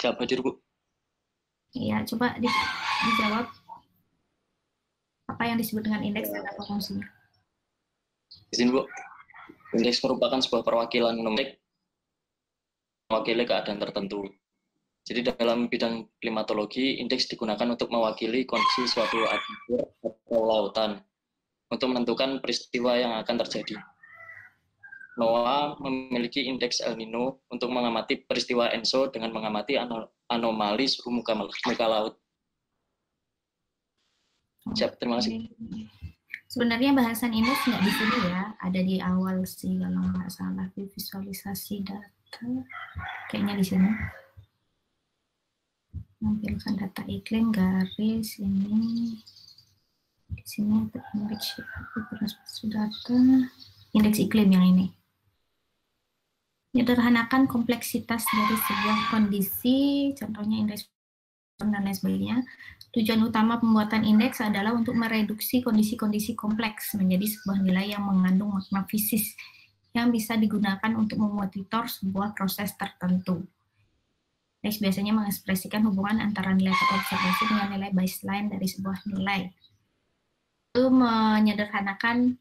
Siapa aja, Bu? Iya, coba dijawab. Apa yang disebut dengan indeks dan apa fungsinya? Izin, Bu. Indeks merupakan sebuah perwakilan numerik mewakili keadaan tertentu. Jadi dalam bidang klimatologi, indeks digunakan untuk mewakili kondisi suatu atmosfer atau lautan untuk menentukan peristiwa yang akan terjadi. NOAA memiliki indeks El Nino untuk mengamati peristiwa ENSO dengan mengamati anomali suhu muka laut. Siap, terima kasih. Sebenarnya bahasan indeks nggak di sini ya, ada di awal sih kalau nggak salah, visualisasi data, kayaknya di sini. Menampilkan data iklim garis ini, di sini ada indeks data, indeks iklim yang ini. Menyederhanakan kompleksitas dari sebuah kondisi, contohnya indeks dan lain sebagainya. Tujuan utama pembuatan indeks adalah untuk mereduksi kondisi-kondisi kompleks menjadi sebuah nilai yang mengandung makna fisis yang bisa digunakan untuk memonitor sebuah proses tertentu. Indeks biasanya mengekspresikan hubungan antara nilai observasi dengan nilai baseline dari sebuah nilai. Itu menyederhanakan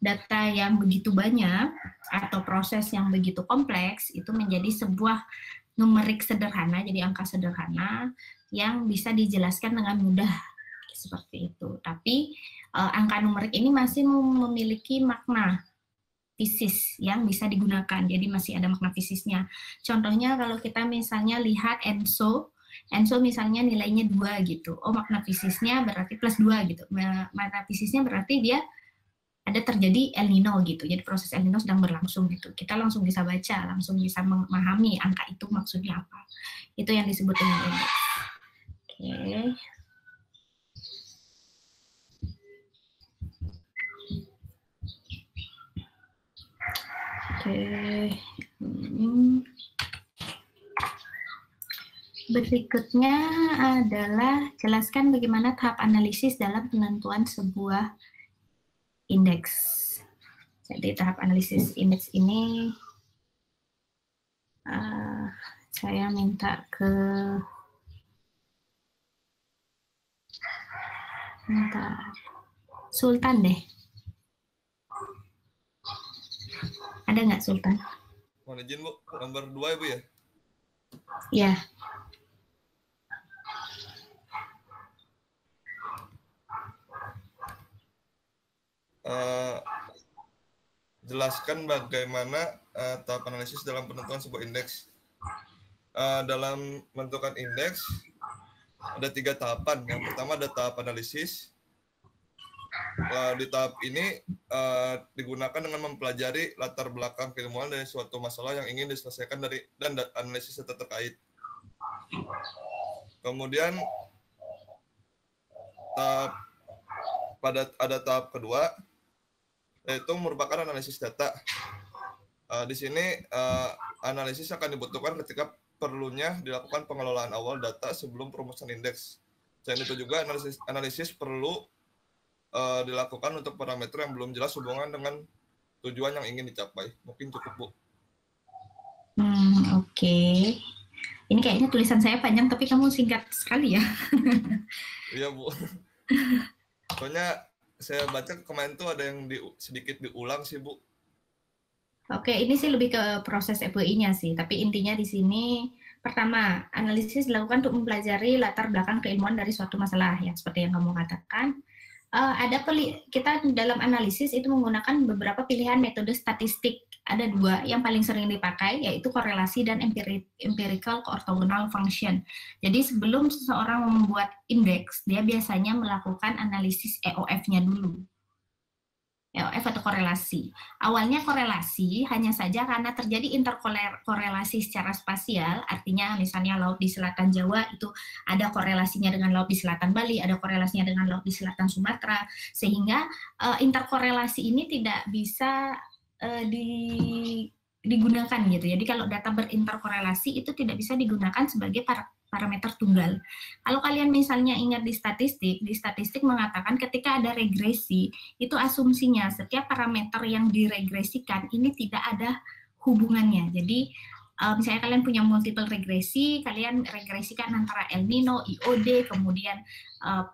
data yang begitu banyak atau proses yang begitu kompleks itu menjadi sebuah numerik sederhana, jadi angka sederhana yang bisa dijelaskan dengan mudah seperti itu. Tapi angka numerik ini masih memiliki makna fisis yang bisa digunakan, jadi masih ada makna fisisnya. Contohnya kalau kita misalnya lihat ENSO misalnya nilainya 2 gitu, oh makna fisisnya berarti plus 2 gitu, makna fisisnya berarti dia ada terjadi El Nino gitu, jadi proses El Nino sedang berlangsung gitu. Kita langsung bisa baca, langsung bisa memahami angka itu maksudnya apa. Itu yang disebut dengan indeks. Oke. Berikutnya adalah jelaskan bagaimana tahap analisis dalam penentuan sebuah indeks. Jadi tahap analisis indeks ini saya minta ke Sultan deh. Ada nggak Sultan? Mohon izin Bu, nomor 2 ya Bu ya? Ya. Jelaskan bagaimana tahap analisis dalam penentuan sebuah indeks. Dalam menentukan indeks ada 3 tahapan. Yang pertama ada tahap analisis. Di tahap ini digunakan dengan mempelajari latar belakang keilmuan dari suatu masalah yang ingin diselesaikan dan analisis data terkait. Kemudian ada tahap kedua, yaitu merupakan analisis data. Di sini analisis akan dibutuhkan ketika perlunya dilakukan pengelolaan awal data sebelum perumusan indeks. Selain itu juga analisis perlu dilakukan untuk parameter yang belum jelas hubungan dengan tujuan yang ingin dicapai. Mungkin cukup Bu. Oke. Ini kayaknya tulisan saya panjang tapi kamu singkat sekali ya. Iya Bu. Soalnya saya baca kemarin tuh ada yang sedikit diulang sih Bu. Oke, ini sih lebih ke proses EPI-nya sih, tapi intinya di sini pertama, analisis dilakukan untuk mempelajari latar belakang keilmuan dari suatu masalah, ya seperti yang kamu katakan. Kita dalam analisis itu menggunakan beberapa pilihan metode statistik. Ada 2 yang paling sering dipakai, yaitu korelasi dan empirical orthogonal function. Jadi sebelum seseorang membuat indeks, dia biasanya melakukan analisis EOF-nya dulu. EOF atau korelasi. Awalnya korelasi hanya saja karena terjadi interkorelasi secara spasial, artinya misalnya laut di selatan Jawa itu ada korelasinya dengan laut di selatan Bali, ada korelasinya dengan laut di selatan Sumatera, sehingga interkorelasi ini tidak bisa digunakan gitu. Jadi kalau data berinterkorelasi itu tidak bisa digunakan sebagai parameter tunggal. Kalau kalian misalnya ingat di statistik mengatakan ketika ada regresi, itu asumsinya setiap parameter yang diregresikan ini tidak ada hubungannya. Jadi misalnya kalian punya multiple regresi, kalian regresikan antara El Nino, IOD, kemudian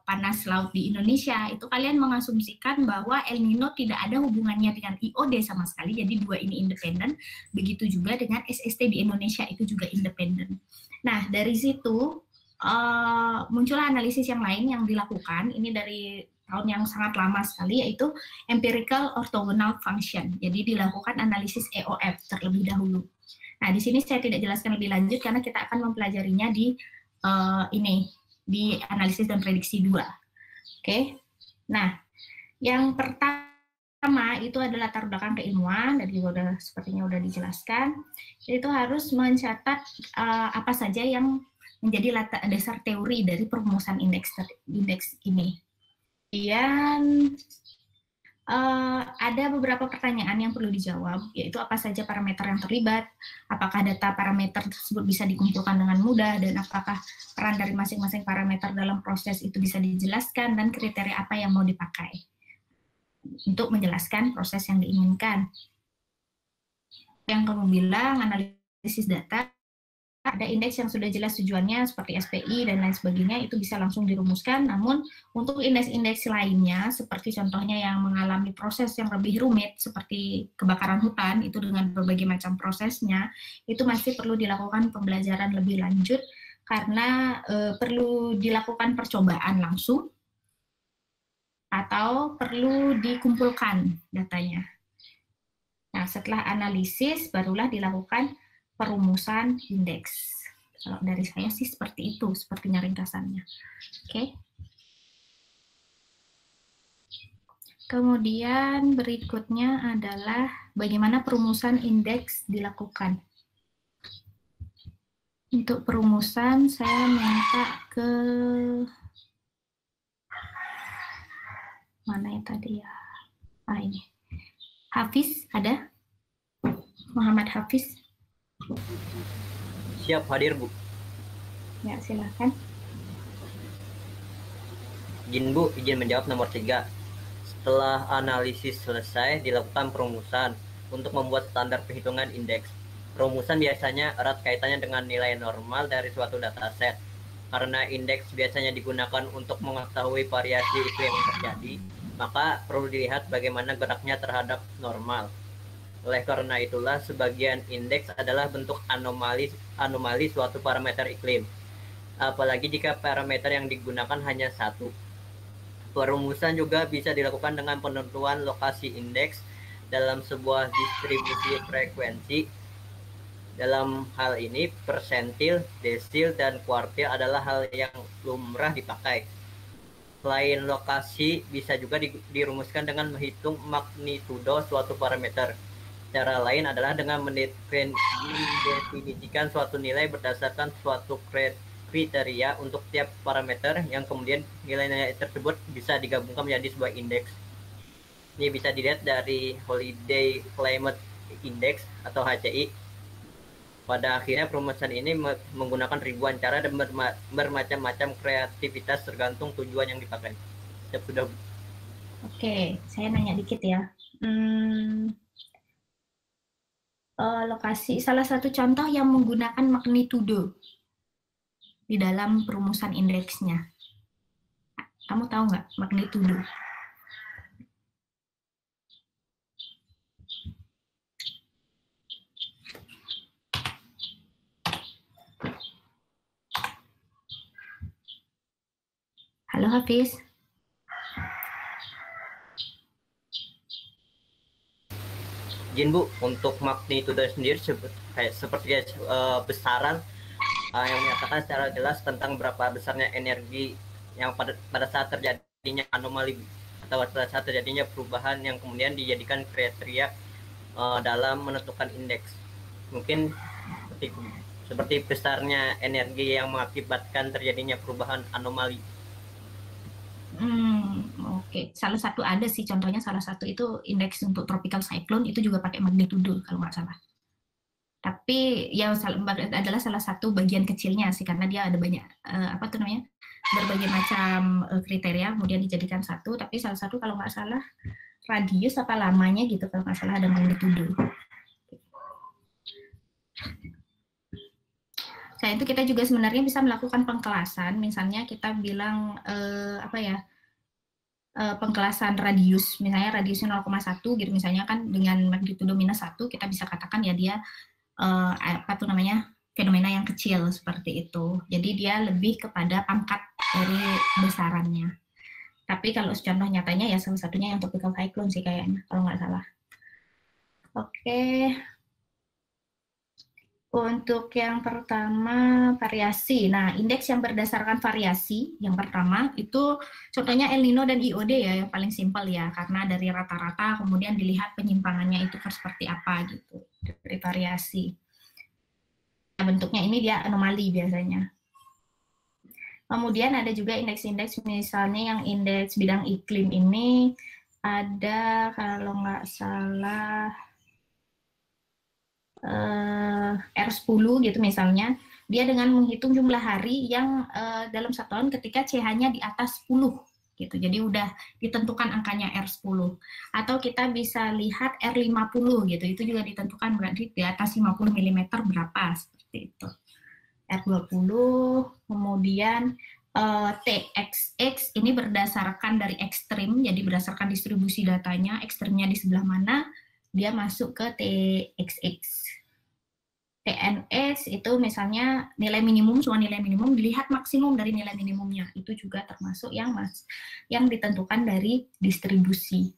panas laut di Indonesia, itu kalian mengasumsikan bahwa El Nino tidak ada hubungannya dengan IOD sama sekali, jadi dua ini independen. Begitu juga dengan SST di Indonesia, itu juga independen. Nah, dari situ muncullah analisis yang lain yang dilakukan, ini dari tahun yang sangat lama sekali, yaitu empirical orthogonal function. Jadi dilakukan analisis EOF terlebih dahulu. Nah, di sini saya tidak jelaskan lebih lanjut karena kita akan mempelajarinya di di analisis dan prediksi 2. Oke. Nah, yang pertama itu adalah latar belakang keilmuan, dan juga sepertinya udah dijelaskan. Itu harus mencatat apa saja yang menjadi dasar teori dari perumusan indeks ini. Kemudian ada beberapa pertanyaan yang perlu dijawab, yaitu apa saja parameter yang terlibat, apakah data parameter tersebut bisa dikumpulkan dengan mudah, dan apakah peran dari masing-masing parameter dalam proses itu bisa dijelaskan, dan kriteria apa yang mau dipakai untuk menjelaskan proses yang diinginkan. Yang kamu bilang, analisis data, ada indeks yang sudah jelas tujuannya seperti SPI dan lain sebagainya, itu bisa langsung dirumuskan. Namun untuk indeks-indeks lainnya seperti contohnya yang mengalami proses yang lebih rumit seperti kebakaran hutan, itu dengan berbagai macam prosesnya, itu masih perlu dilakukan pembelajaran lebih lanjut karena perlu dilakukan percobaan langsung atau perlu dikumpulkan datanya. Nah, setelah analisis barulah dilakukan perumusan indeks. Kalau dari saya sih seperti itu, sepertinya ringkasannya. Oke. Kemudian berikutnya adalah bagaimana perumusan indeks dilakukan. Untuk perumusan saya minta ke mana ya tadi ya? Ini. Hafiz ada? Muhammad Hafiz. Siap, hadir Bu. Ya, silakan. Izin menjawab nomor 3. Setelah analisis selesai, dilakukan perumusan untuk membuat standar perhitungan indeks. Perumusan biasanya erat kaitannya dengan nilai normal dari suatu dataset. Karena indeks biasanya digunakan untuk mengetahui variasi iklim yang terjadi, maka perlu dilihat bagaimana geraknya terhadap normal. Oleh karena itulah, sebagian indeks adalah bentuk anomali suatu parameter iklim. Apalagi jika parameter yang digunakan hanya satu. Perumusan juga bisa dilakukan dengan penentuan lokasi indeks dalam sebuah distribusi frekuensi. Dalam hal ini, persentil, desil, dan kuartil adalah hal yang lumrah dipakai. Selain lokasi, bisa juga dirumuskan dengan menghitung magnitudo suatu parameter. Cara lain adalah dengan mendefinisikan suatu nilai berdasarkan suatu kriteria untuk tiap parameter yang kemudian nilai-nilai tersebut bisa digabungkan menjadi sebuah indeks. Ini bisa dilihat dari Holiday Climate Index atau HCI. Pada akhirnya perumusan ini menggunakan ribuan cara dan bermacam-macam kreativitas tergantung tujuan yang dipakai. Sudah. Oke, saya nanya dikit ya. Lokasi salah satu contoh yang menggunakan magnitudo di dalam perumusan indeksnya. Kamu tahu nggak magnitudo? Halo Hafiz. Izin Bu, untuk magnitudo sendiri seperti besaran yang menyatakan secara jelas tentang berapa besarnya energi yang pada saat terjadinya anomali atau pada saat terjadinya perubahan yang kemudian dijadikan kriteria dalam menentukan indeks. Mungkin seperti besarnya energi yang mengakibatkan terjadinya perubahan anomali. Oke. Salah satu ada sih contohnya, salah satu itu indeks untuk tropical cyclone itu juga pakai magnitudo kalau nggak salah. Tapi ya adalah salah satu bagian kecilnya sih karena dia ada banyak berbagai macam kriteria kemudian dijadikan satu. Tapi salah satu kalau nggak salah radius apa lamanya gitu kalau nggak salah ada magnitudo. Selain itu kita juga sebenarnya bisa melakukan pengkelasan, misalnya kita bilang pengkelasan radius, misalnya radiusnya 0,1 gitu, misalnya kan dengan magnitudo -1 kita bisa katakan ya dia fenomena yang kecil seperti itu. Jadi dia lebih kepada pangkat dari besarannya. Tapi kalau contoh nyatanya ya salah satunya yang topikal cyclone sih kayaknya, kalau nggak salah. Oke. Untuk yang pertama, variasi. Nah, indeks yang berdasarkan variasi, yang pertama, itu contohnya El Nino dan IOD ya, yang paling simpel ya, karena dari rata-rata kemudian dilihat penyimpangannya itu seperti apa gitu, dari variasi. Nah, bentuknya ini dia anomali biasanya. Kemudian ada juga indeks-indeks, misalnya yang indeks bidang iklim ini, ada kalau nggak salah, R10 gitu misalnya, dia dengan menghitung jumlah hari yang dalam 1 tahun ketika CH-nya di atas 10 gitu. Jadi udah ditentukan angkanya R10. Atau kita bisa lihat R50 gitu. Itu juga ditentukan berarti di atas 50 mm berapa seperti itu. R20, kemudian TXX ini berdasarkan dari ekstrim, jadi berdasarkan distribusi datanya, ekstrimnya di sebelah mana, dia masuk ke TXX. TNX itu misalnya nilai minimum, cuma nilai minimum dilihat maksimum dari nilai minimumnya. Itu juga termasuk yang ditentukan dari distribusi.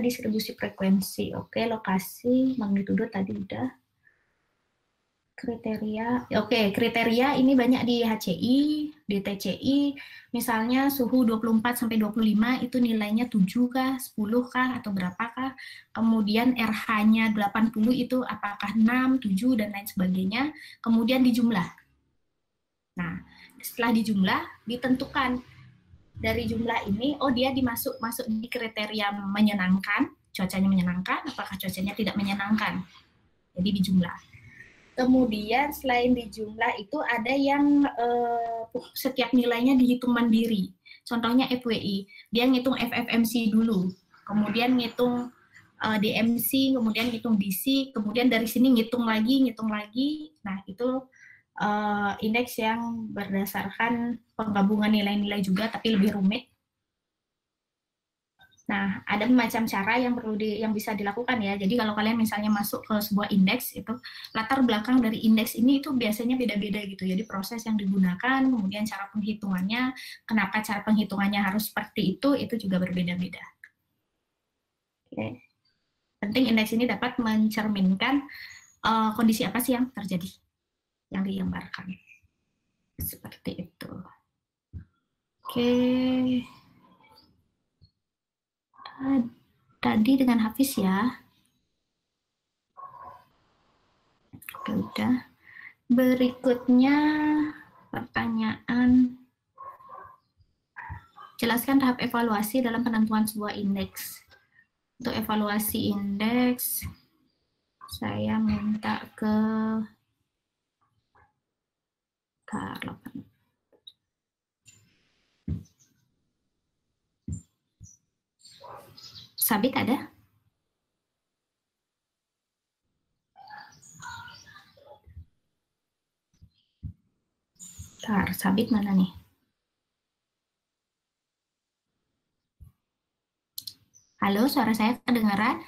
Distribusi frekuensi. Oke, lokasi, magnitudo tadi udah. Kriteria, oke, kriteria ini banyak di HCI, di TCI, misalnya suhu 24-25 itu nilainya 7 kah, 10 kah, atau berapakah, kemudian RH-nya 80 itu apakah 6, 7, dan lain sebagainya, kemudian dijumlah. Nah, setelah dijumlah, ditentukan dari jumlah ini, oh dia masuk di kriteria menyenangkan, cuacanya menyenangkan, apakah cuacanya tidak menyenangkan, jadi dijumlah. Kemudian selain di jumlah itu ada yang setiap nilainya dihitung mandiri. Contohnya FWI, dia ngitung FFMC dulu, kemudian ngitung DMC, kemudian ngitung DC, kemudian dari sini ngitung lagi. Nah itu indeks yang berdasarkan penggabungan nilai-nilai juga, tapi lebih rumit. Nah, ada macam cara yang bisa dilakukan ya. Jadi kalau kalian misalnya masuk ke sebuah indeks itu latar belakang dari indeks ini itu biasanya beda-beda gitu. Jadi proses yang digunakan, kemudian cara penghitungannya, kenapa cara penghitungannya harus seperti itu juga berbeda-beda. Oke. Penting indeks ini dapat mencerminkan kondisi apa sih yang terjadi, yang digambarkan. Seperti itu. Oke. Tadi dengan Hafiz ya. Oke, udah. Berikutnya pertanyaan. Jelaskan tahap evaluasi dalam penentuan sebuah indeks. Untuk evaluasi indeks, saya minta ke Sabit ada? Sabit mana nih? Halo, suara saya kedengaran?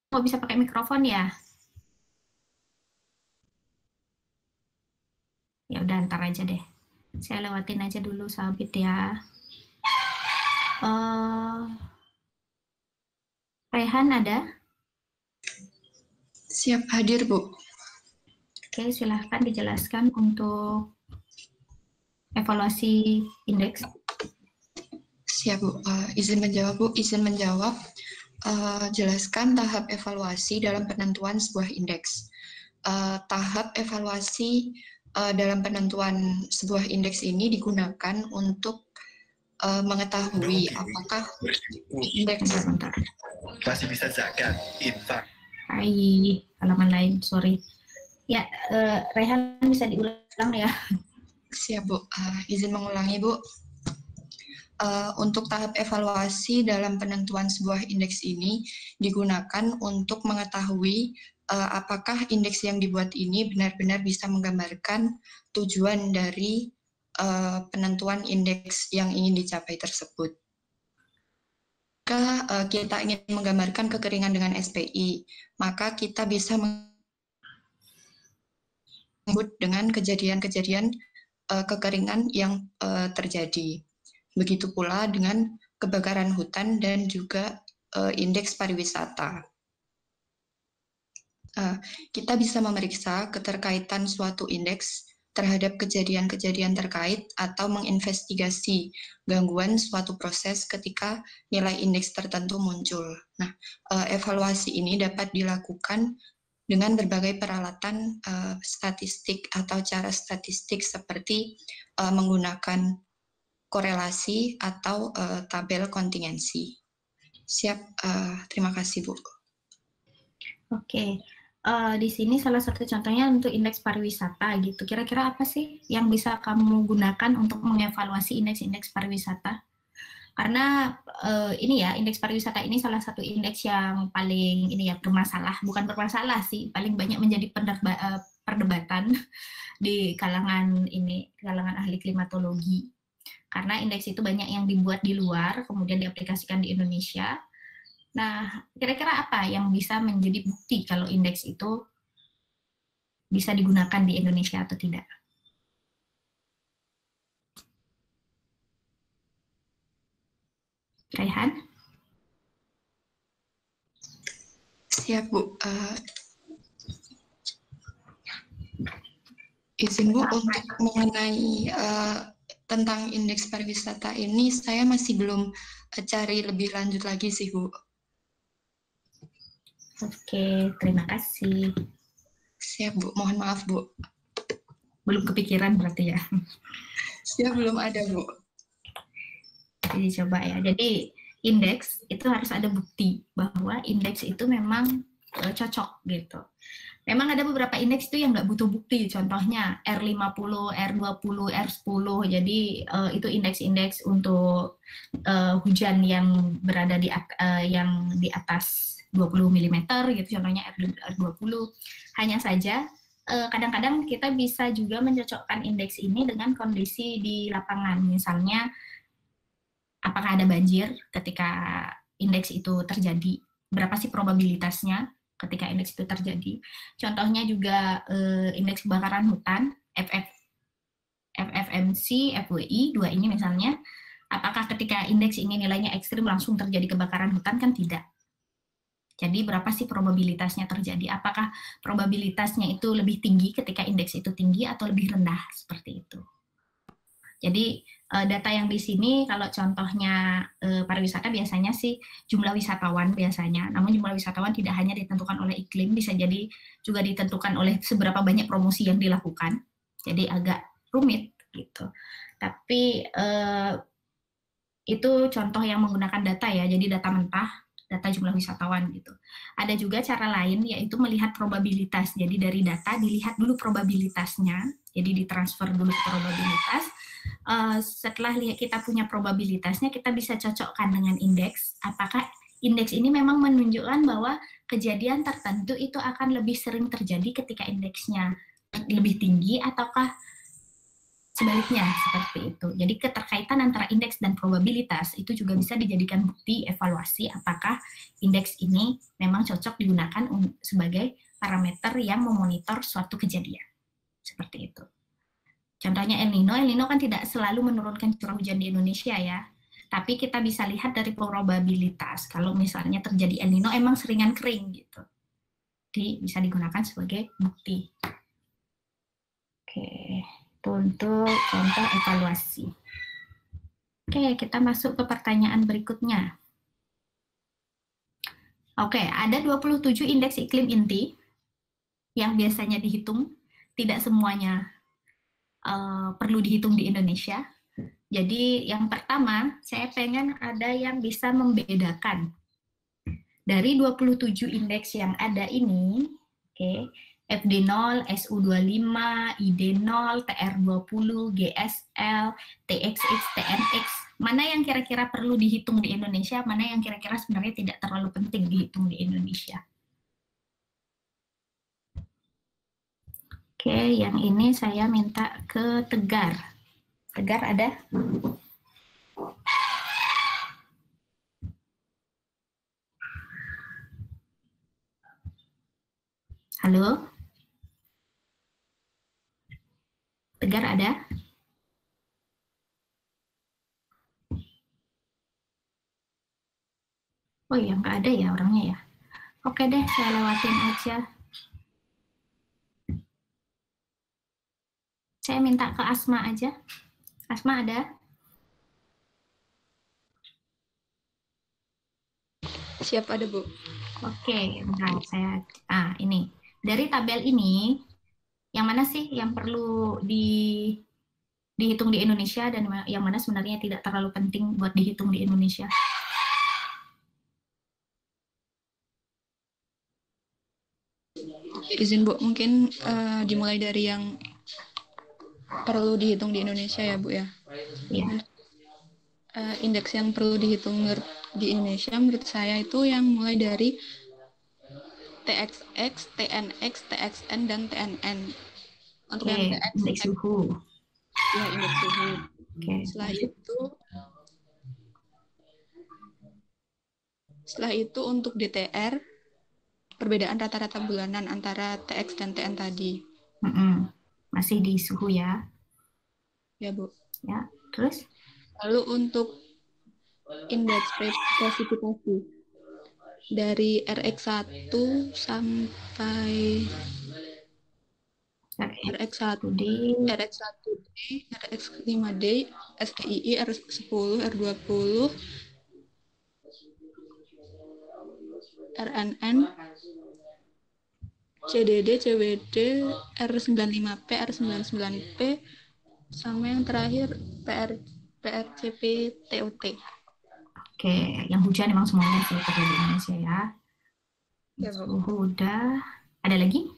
Kok bisa pakai mikrofon ya? Ya udah, ntar aja deh. Saya lewatin aja dulu Sabit ya. Rehan ada? Siap hadir, Bu. Oke, silahkan dijelaskan untuk evaluasi indeks. Siap, Bu. Izin menjawab, Bu. Izin menjawab. Jelaskan tahap evaluasi dalam penentuan sebuah indeks. Tahap evaluasi dalam penentuan sebuah indeks ini digunakan untuk mengetahui apakah indeks masih bisa zakat, infak. Halaman lain, sorry. Ya, Rehan bisa diulang ya. Siap, Bu. Izin mengulangi, Bu. Untuk tahap evaluasi dalam penentuan sebuah indeks ini digunakan untuk mengetahui apakah indeks yang dibuat ini benar-benar bisa menggambarkan tujuan dari penentuan indeks yang ingin dicapai tersebut. Jika kita ingin menggambarkan kekeringan dengan SPI, maka kita bisa menyebut dengan kejadian-kejadian kekeringan yang terjadi. Begitu pula dengan kebakaran hutan dan juga indeks pariwisata. Kita bisa memeriksa keterkaitan suatu indeks terhadap kejadian-kejadian terkait atau menginvestigasi gangguan suatu proses ketika nilai indeks tertentu muncul. Nah, evaluasi ini dapat dilakukan dengan berbagai peralatan statistik atau cara statistik seperti menggunakan korelasi atau tabel kontingensi. Siap, terima kasih Bu. Oke, di sini salah satu contohnya untuk indeks pariwisata gitu. Kira-kira apa sih yang bisa kamu gunakan untuk mengevaluasi indeks-indeks pariwisata? Karena ini ya, indeks pariwisata ini salah satu indeks yang paling ini ya bermasalah, bukan bermasalah sih, paling banyak menjadi perdebatan di kalangan ahli klimatologi. Karena indeks itu banyak yang dibuat di luar, kemudian diaplikasikan di Indonesia. Nah, kira-kira apa yang bisa menjadi bukti kalau indeks itu bisa digunakan di Indonesia atau tidak? Raihan? Siap Bu. Izin Bu, untuk mengenai tentang indeks pariwisata ini saya masih belum cari lebih lanjut lagi sih Bu. Oke, terima kasih. Siap Bu, mohon maaf Bu. Belum kepikiran berarti ya? Siap, belum ada Bu. Jadi coba ya, jadi indeks itu harus ada bukti bahwa indeks itu memang cocok gitu. Memang ada beberapa indeks itu yang nggak butuh bukti, contohnya R50, R20, R10, jadi itu indeks-indeks untuk hujan yang berada yang di atas 20 mm gitu, contohnya R20. Hanya saja kadang-kadang kita bisa juga mencocokkan indeks ini dengan kondisi di lapangan, misalnya apakah ada banjir ketika indeks itu terjadi, berapa sih probabilitasnya ketika indeks itu terjadi. Contohnya juga indeks kebakaran hutan, FFMC, FWI, dua ini misalnya, apakah ketika indeks ini nilainya ekstrim langsung terjadi kebakaran hutan? Kan tidak. Jadi berapa sih probabilitasnya terjadi? Apakah probabilitasnya itu lebih tinggi ketika indeks itu tinggi atau lebih rendah? Seperti itu. Jadi data yang di sini kalau contohnya pariwisata biasanya sih jumlah wisatawan biasanya, namun jumlah wisatawan tidak hanya ditentukan oleh iklim, bisa jadi juga ditentukan oleh seberapa banyak promosi yang dilakukan. Jadi agak rumit gitu. Tapi itu contoh yang menggunakan data ya, jadi data mentah, data jumlah wisatawan gitu. Ada juga cara lain yaitu melihat probabilitas. Jadi dari data dilihat dulu probabilitasnya, jadi ditransfer dulu ke probabilitas. Setelah kita punya probabilitasnya, kita bisa cocokkan dengan indeks. Apakah indeks ini memang menunjukkan bahwa kejadian tertentu itu akan lebih sering terjadi ketika indeksnya lebih tinggi, ataukah sebaliknya seperti itu. Jadi keterkaitan antara indeks dan probabilitas itu juga bisa dijadikan bukti evaluasi apakah indeks ini memang cocok digunakan sebagai parameter yang memonitor suatu kejadian. Seperti itu. Contohnya El Nino kan tidak selalu menurunkan curah hujan di Indonesia ya, tapi kita bisa lihat dari probabilitas. Kalau misalnya terjadi El Nino emang seringan kering gitu, jadi bisa digunakan sebagai bukti. Oke, itu untuk contoh evaluasi. Oke, kita masuk ke pertanyaan berikutnya. Oke, ada 27 indeks iklim inti yang biasanya dihitung, tidak semuanya perlu dihitung di Indonesia. Jadi yang pertama, saya pengen ada yang bisa membedakan dari 27 indeks yang ada ini, oke, FD0, SU25, ID0, TR20, GSL, TXX, TNX, mana yang kira-kira perlu dihitung di Indonesia, mana yang kira-kira sebenarnya tidak terlalu penting dihitung di Indonesia. Oke, yang ini saya minta ke Tegar. Tegar ada? Halo? Tegar ada? Oh iya, nggak ada ya orangnya ya. Oke deh, saya lewatin aja. Saya minta ke Asma aja. Asma ada? Siap, ada Bu. Oke, bentar saya. Ini dari tabel ini, yang mana sih yang perlu dihitung di Indonesia dan yang mana sebenarnya tidak terlalu penting buat dihitung di Indonesia? Izin Bu, mungkin dimulai dari yang perlu dihitung di Indonesia ya Bu ya. Iya. Indeks yang perlu dihitung di Indonesia menurut saya itu yang mulai dari TXX, TNX, TXN, dan TNN. Untuk yang TX, indeks suhu. Ya, indeks suhu. Setelah itu untuk DTR, perbedaan rata-rata bulanan antara TX dan TN tadi. Masih di suhu ya? Ya Bu. Ya, terus? Lalu untuk indeks presipitasisi dari RX1 sampai RX1D, RX5D, SDII, R10, R20, RNN, CDD, CWD, R95P, R99P, sama yang terakhir PRCP, TOT. Oke, yang hujan memang semuanya sih di Indonesia ya. Ya, Bu. Suhu udah. Ada lagi?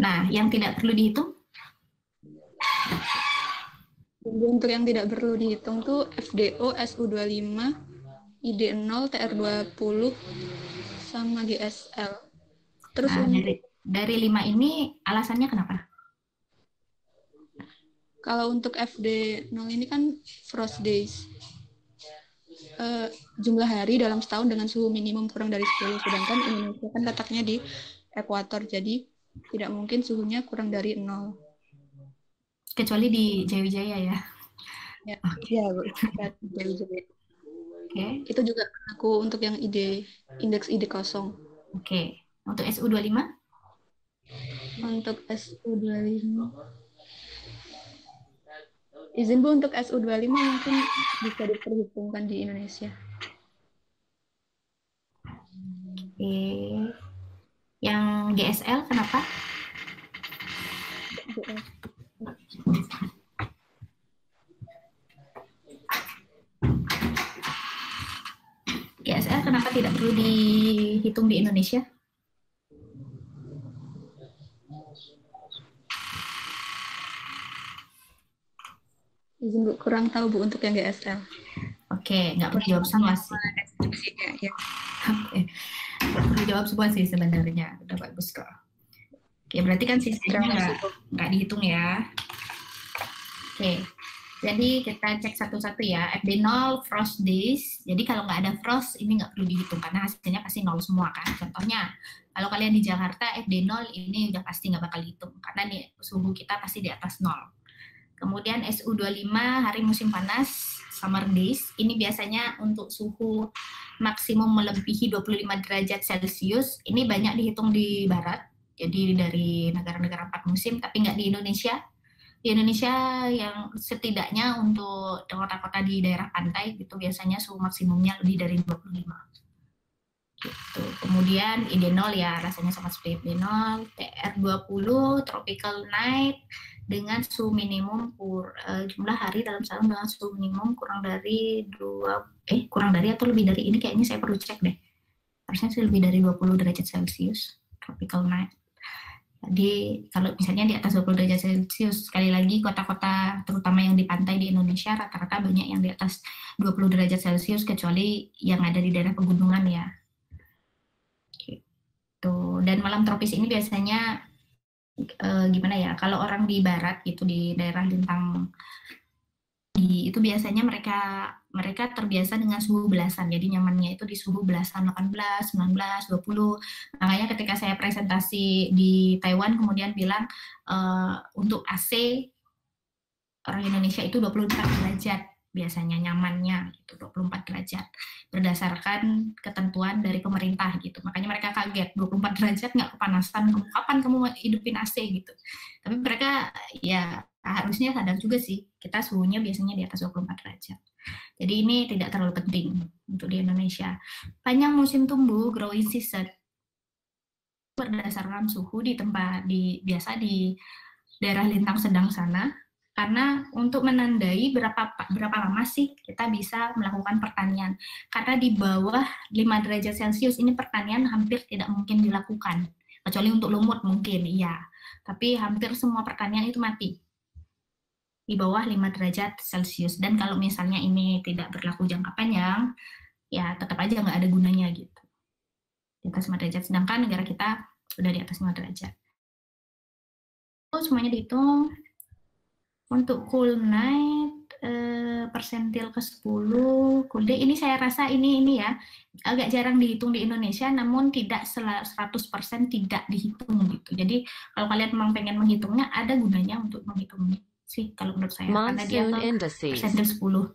Nah, yang tidak perlu dihitung? Untuk yang tidak perlu dihitung tuh FDO, SU25, ID0, TR20, sama GSL. Terus dari 5 ini alasannya kenapa? Kalau untuk FD0 ini kan frost days. Jumlah hari dalam setahun dengan suhu minimum kurang dari 10, sedangkan Indonesia kan letaknya di ekuator, jadi tidak mungkin suhunya kurang dari 0. Kecuali di Jayawijaya ya? Ya, ya Bu. Jayawijaya. Oke. Itu juga berlaku untuk yang indeks ID kosong. Oke. Untuk SU25? Untuk SU25. Izin Bu, untuk SU25 mungkin bisa diperhitungkan di Indonesia. Oke. Yang GSL kenapa? GSL kenapa tidak perlu dihitung di Indonesia? Izin Bu, kurang tahu Bu untuk yang GSL. Oke, nggak perlu jawab semua sih. Ya. Oke, nggak perlu jawab semua sih sebenarnya. Udah bagus kok. Oke, berarti kan sistemnya nggak dihitung ya. Oke, jadi kita cek satu-satu ya. FD0 frost days. Jadi kalau nggak ada frost, ini nggak perlu dihitung karena hasilnya pasti 0 semua kan. Contohnya, kalau kalian di Jakarta FD0 ini udah pasti nggak bakal dihitung karena nih suhu kita pasti di atas 0. Kemudian SU25 hari musim panas, summer days. Ini biasanya untuk suhu maksimum melebihi 25 derajat Celcius. Ini banyak dihitung di barat. Jadi dari negara-negara 4 musim, tapi nggak di Indonesia. Di Indonesia yang setidaknya untuk kota-kota di daerah pantai itu biasanya suhu maksimumnya lebih dari 25. Gitu. Kemudian ID0 ya rasanya sama seperti ID0, TR20 tropical night dengan suhu minimum jumlah hari dalam setahun dengan suhu minimum kurang dari atau lebih dari ini, kayaknya saya perlu cek deh. Harusnya sih lebih dari 20 derajat Celcius. tropical night. Jadi kalau misalnya di atas 20 derajat Celcius, sekali lagi kota-kota terutama yang di pantai di Indonesia rata-rata banyak yang di atas 20 derajat Celcius kecuali yang ada di daerah pegunungan ya. Gitu. Dan malam tropis ini biasanya gimana ya? Kalau orang di barat gitu di daerah lintang itu biasanya mereka terbiasa dengan suhu belasan, jadi nyamannya itu di suhu belasan 18, 19, 20. Makanya ketika saya presentasi di Taiwan kemudian bilang untuk AC orang Indonesia itu 24 derajat biasanya nyamannya gitu, 24 derajat berdasarkan ketentuan dari pemerintah gitu. Makanya mereka kaget 24 derajat nggak kepanasan, kapan kamu mau hidupin AC gitu. Tapi mereka ya harusnya sadar juga sih, kita suhunya biasanya di atas 24 derajat. Jadi ini tidak terlalu penting untuk di Indonesia. Panjang musim tumbuh, growing season, berdasarkan suhu di tempat biasa di daerah lintang sedang sana, karena untuk menandai berapa lama sih kita bisa melakukan pertanian. Karena di bawah 5 derajat Celcius ini pertanian hampir tidak mungkin dilakukan, kecuali untuk lumut mungkin, iya. Tapi hampir semua pertanian itu mati di bawah 5 derajat Celcius. Dan kalau misalnya ini tidak berlaku jangka panjang, ya tetap aja nggak ada gunanya gitu. Di atas 5 derajat, sedangkan negara kita sudah di atas 5 derajat. Semuanya dihitung. Untuk cool night, persentil ke-10, cool day, ini saya rasa ini ya, agak jarang dihitung di Indonesia, namun tidak 100% tidak dihitung gitu. Jadi kalau kalian memang pengen menghitungnya, ada gunanya untuk menghitungnya sih kalau menurut saya, karena dia persentil 10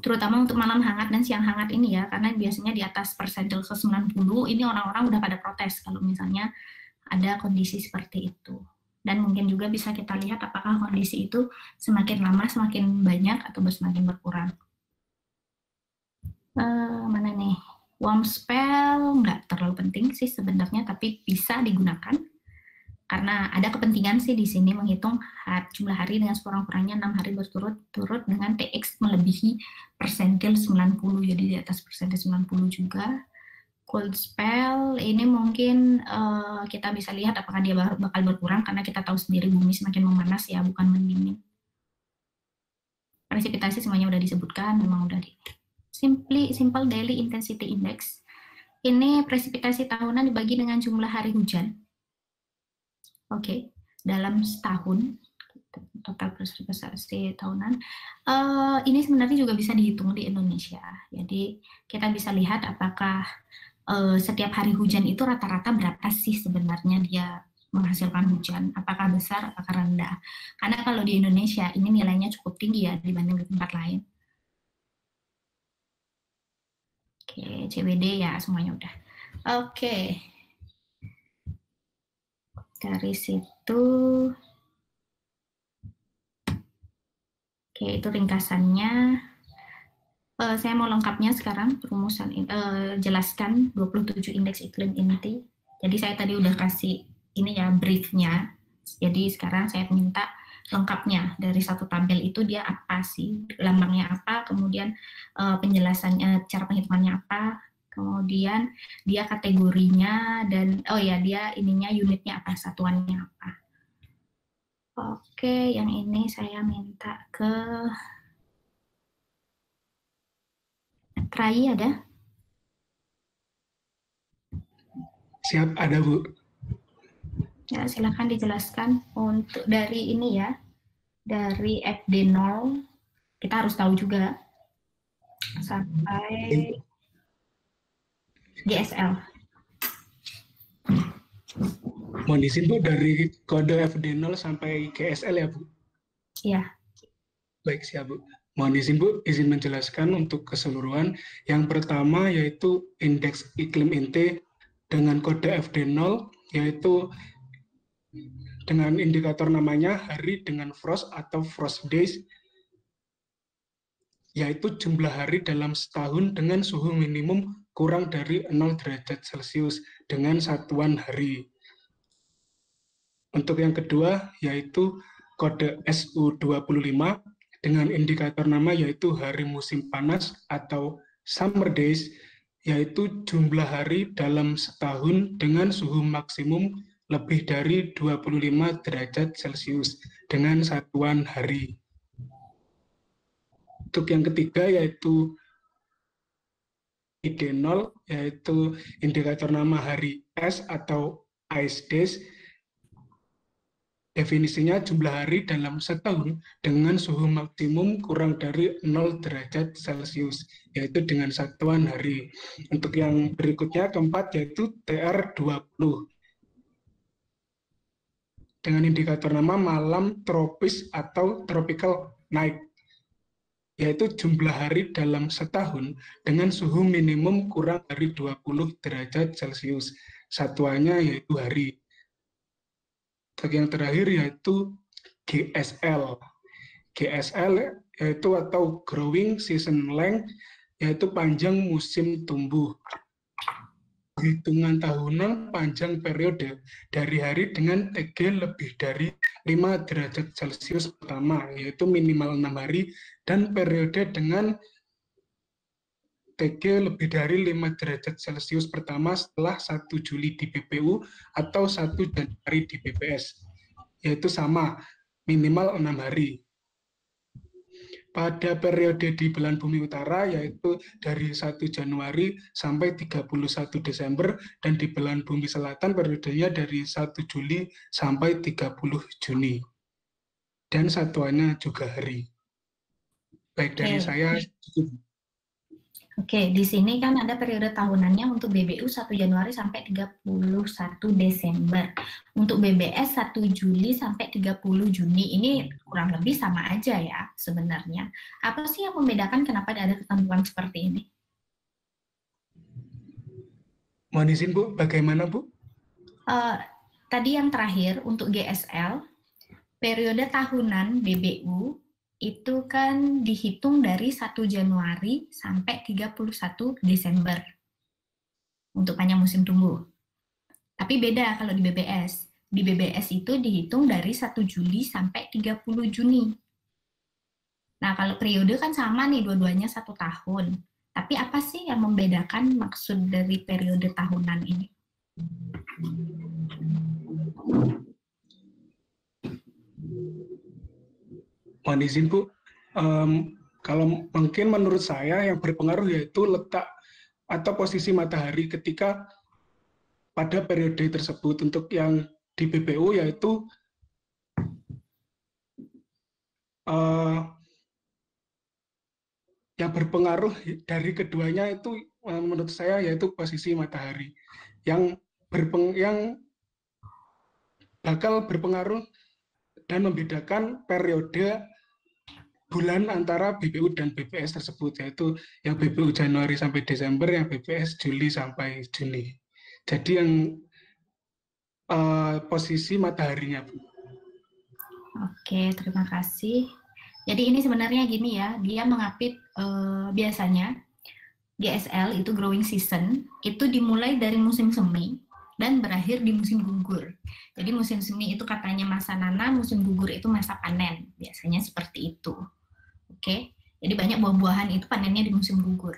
terutama untuk malam hangat dan siang hangat ini ya, karena biasanya di atas persentil ke-90 ini orang-orang udah pada protes kalau misalnya ada kondisi seperti itu. Dan mungkin juga bisa kita lihat apakah kondisi itu semakin lama semakin banyak atau semakin berkurang. Mana nih, warm spell nggak terlalu penting sih sebenarnya, tapi bisa digunakan karena ada kepentingan sih di sini menghitung jumlah hari dengan sekurang-kurangnya 6 hari berturut-turut dengan TX melebihi persentil 90, jadi di atas persentil 90 juga. Cold spell ini mungkin kita bisa lihat apakah dia bakal berkurang, karena kita tahu sendiri bumi semakin memanas ya, bukan mendingin. Presipitasi semuanya udah disebutkan, memang udah di simple daily intensity index. Ini presipitasi tahunan dibagi dengan jumlah hari hujan. Oke, dalam setahun total presipitasi tahunan. Ini sebenarnya juga bisa dihitung di Indonesia. Jadi kita bisa lihat apakah setiap hari hujan itu rata-rata berapa sih sebenarnya dia menghasilkan hujan, apakah besar, apakah rendah. Karena kalau di Indonesia ini nilainya cukup tinggi ya dibanding di tempat lain. Oke, CWD ya semuanya udah. Oke. Dari situ, oke itu ringkasannya. Saya mau lengkapnya sekarang, perumusan jelaskan 27 indeks iklim inti. Jadi saya tadi udah kasih ini ya briefnya. Jadi sekarang saya minta lengkapnya dari satu tabel itu dia apa sih, lambangnya apa, kemudian penjelasannya, cara penghitungannya apa, kemudian dia kategorinya dan dia ininya unitnya apa, satuannya apa. Oke, yang ini saya minta ke Rai ada? Siap, ada Bu. Ya, silakan dijelaskan untuk dari ini ya, dari FD0 kita harus tahu juga sampai GSL. Mohon izin Bu, dari kode FD0 sampai GSL ya Bu? Iya. Baik, siap Bu. Mohon izin Bu, izin menjelaskan untuk keseluruhan. Yang pertama yaitu indeks iklim inti dengan kode FD0, yaitu dengan indikator namanya hari dengan frost atau frost days, yaitu jumlah hari dalam setahun dengan suhu minimum kurang dari 0 derajat Celcius dengan satuan hari. Untuk yang kedua yaitu kode SU25 dengan indikator nama yaitu hari musim panas atau summer days, yaitu jumlah hari dalam setahun dengan suhu maksimum lebih dari 25 derajat Celcius dengan satuan hari. Untuk yang ketiga yaitu ID0, yaitu indikator nama hari es atau ice days. Definisinya jumlah hari dalam setahun dengan suhu maksimum kurang dari 0 derajat Celcius, yaitu dengan satuan hari. Untuk yang berikutnya, keempat, yaitu TR20. Dengan indikator nama malam tropis atau tropical night, yaitu jumlah hari dalam setahun dengan suhu minimum kurang dari 20 derajat Celcius. Satuannya yaitu hari. Untuk yang terakhir yaitu GSL. GSL yaitu atau Growing Season Length, yaitu panjang musim tumbuh. Hitungan tahunan panjang periode dari hari dengan TG lebih dari 5 derajat Celcius pertama, yaitu minimal 6 hari, dan periode dengan TG lebih dari 5 derajat Celcius pertama setelah 1 Juli di BPU atau 1 Januari di BPS, yaitu sama, minimal 6 hari. Pada periode di belahan bumi utara, yaitu dari 1 Januari sampai 31 Desember, dan di belahan bumi selatan periodenya dari 1 Juli sampai 30 Juni. Dan satuannya juga hari. Baik dari saya, cukup. Oke, di sini kan ada periode tahunannya untuk BBU 1 Januari sampai 31 Desember. Untuk BBS 1 Juli sampai 30 Juni. Ini kurang lebih sama aja ya sebenarnya. Apa sih yang membedakan kenapa ada ketentuan seperti ini? Mohon izin Bu, bagaimana Bu? Tadi yang terakhir untuk GSL, periode tahunan BBU itu kan dihitung dari 1 Januari sampai 31 Desember untuk panjang musim tumbuh. Tapi beda kalau di BBS. Di BBS itu dihitung dari 1 Juli sampai 30 Juni. Nah, kalau periode kan sama nih, dua-duanya 1 tahun. Tapi apa sih yang membedakan maksud dari periode tahunan ini? Mohon izin Bu, kalau mungkin menurut saya yang berpengaruh yaitu letak atau posisi matahari ketika pada periode tersebut. Untuk yang di BPU yaitu yang berpengaruh dari keduanya itu menurut saya yaitu posisi matahari yang bakal berpengaruh dan membedakan periode bulan antara BPU dan BPS tersebut, yaitu yang BPU Januari sampai Desember, yang BPS Juli sampai Juni. Jadi yang posisi mataharinya, Bu. Oke, terima kasih. Jadi ini sebenarnya gini ya, dia mengapit biasanya GSL itu growing season, itu dimulai dari musim semi dan berakhir di musim gugur. Jadi musim semi itu katanya masa nanam, musim gugur itu masa panen. Biasanya seperti itu. Oke, jadi banyak buah-buahan itu panennya di musim gugur.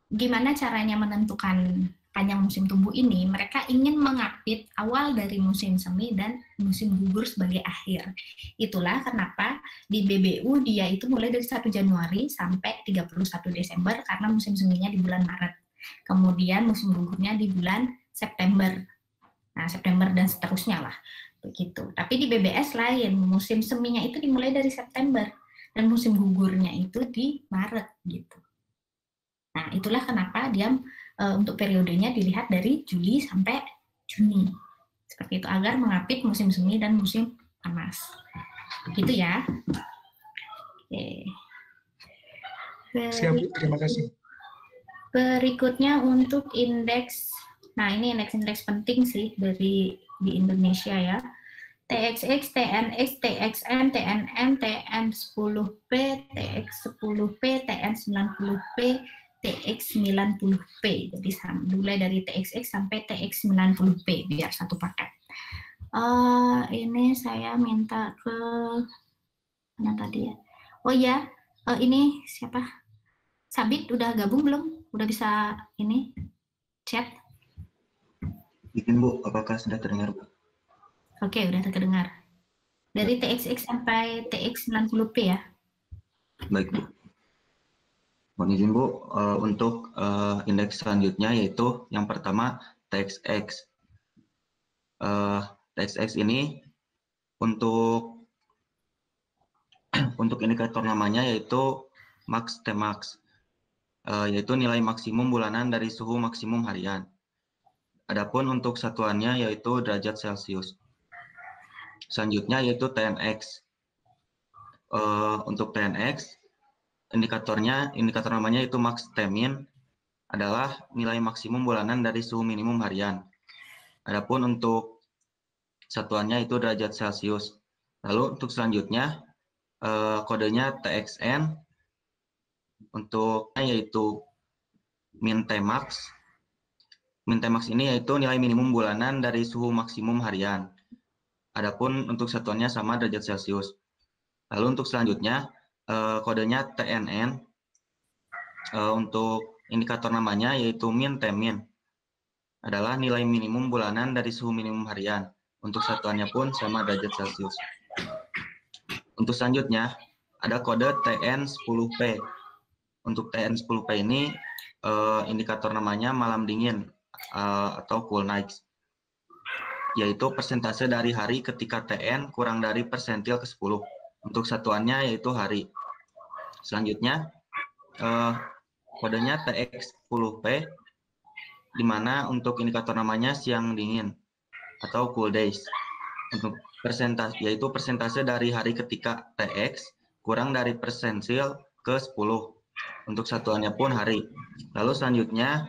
Gimana caranya menentukan panjang musim tumbuh ini? Mereka ingin mengapit awal dari musim semi dan musim gugur sebagai akhir. Itulah kenapa di BBU dia itu mulai dari 1 Januari sampai 31 Desember karena musim seminya di bulan Maret. Kemudian musim gugurnya di bulan September. Nah, September dan seterusnya lah. Begitu. Tapi di BBS lain, musim seminya itu dimulai dari September dan musim gugurnya itu di Maret gitu. Nah, itulah kenapa dia untuk periodenya dilihat dari Juli sampai Juni. Seperti itu agar mengapit musim semi dan musim panas. Begitu ya. Oke. Siap, terima kasih. Berikutnya untuk indeks. Nah, ini indeks-indeks penting sih di Indonesia ya. TXX, TNX, TXN, TNM, TN10P, TX10P, TN90P, TX90P. Jadi mulai dari TXX sampai TX90P biar satu paket. Ini saya minta ke mana tadi ya? Oh ya, ini siapa? Sabit udah gabung belum? Udah bisa ini chat? Izin Bu, apakah sudah terdengar Bu? Oke, udah terdengar. Dari TXX sampai TX90P ya? Baik Bu. Mohon izin Bu, untuk indeks selanjutnya yaitu yang pertama TXX. TXX ini untuk indikator namanya yaitu max Tmax, yaitu nilai maksimum bulanan dari suhu maksimum harian. Adapun untuk satuannya yaitu derajat Celcius. Selanjutnya yaitu TNX. Untuk TNX, indikator namanya itu max Tmin, adalah nilai maksimum bulanan dari suhu minimum harian. Adapun untuk satuannya itu derajat Celcius. Lalu untuk selanjutnya kodenya TXN, untuk yaitu min Tmax. Min Tmax ini yaitu nilai minimum bulanan dari suhu maksimum harian. Adapun untuk satuannya sama derajat Celcius. Lalu untuk selanjutnya kodenya TNN, untuk indikator namanya yaitu min Tmin, adalah nilai minimum bulanan dari suhu minimum harian. Untuk satuannya pun sama derajat Celcius. Untuk selanjutnya ada kode TN10P. Untuk TN10P ini indikator namanya malam dingin atau cool nights, yaitu persentase dari hari ketika TN kurang dari persentil ke-10. Untuk satuannya yaitu hari. Selanjutnya kodenya TX10P, di mana untuk indikator namanya siang dingin atau cool days. Untuk persentase yaitu persentase dari hari ketika TX kurang dari persentil ke-10. Untuk satuannya pun hari. Lalu selanjutnya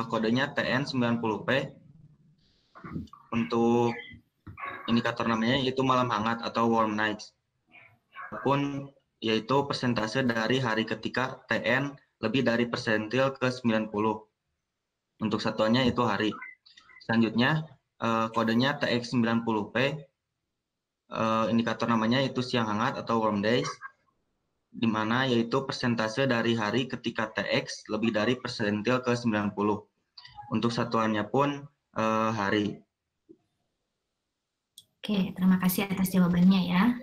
kodenya TN90P, untuk indikator namanya yaitu malam hangat atau warm nights. Pun yaitu persentase dari hari ketika TN lebih dari persentil ke-90. Untuk satuannya itu hari. Selanjutnya kodenya TX90P, indikator namanya itu siang hangat atau warm days, di mana yaitu persentase dari hari ketika TX lebih dari persentil ke-90. Untuk satuannya pun hari. Oke, terima kasih atas jawabannya ya.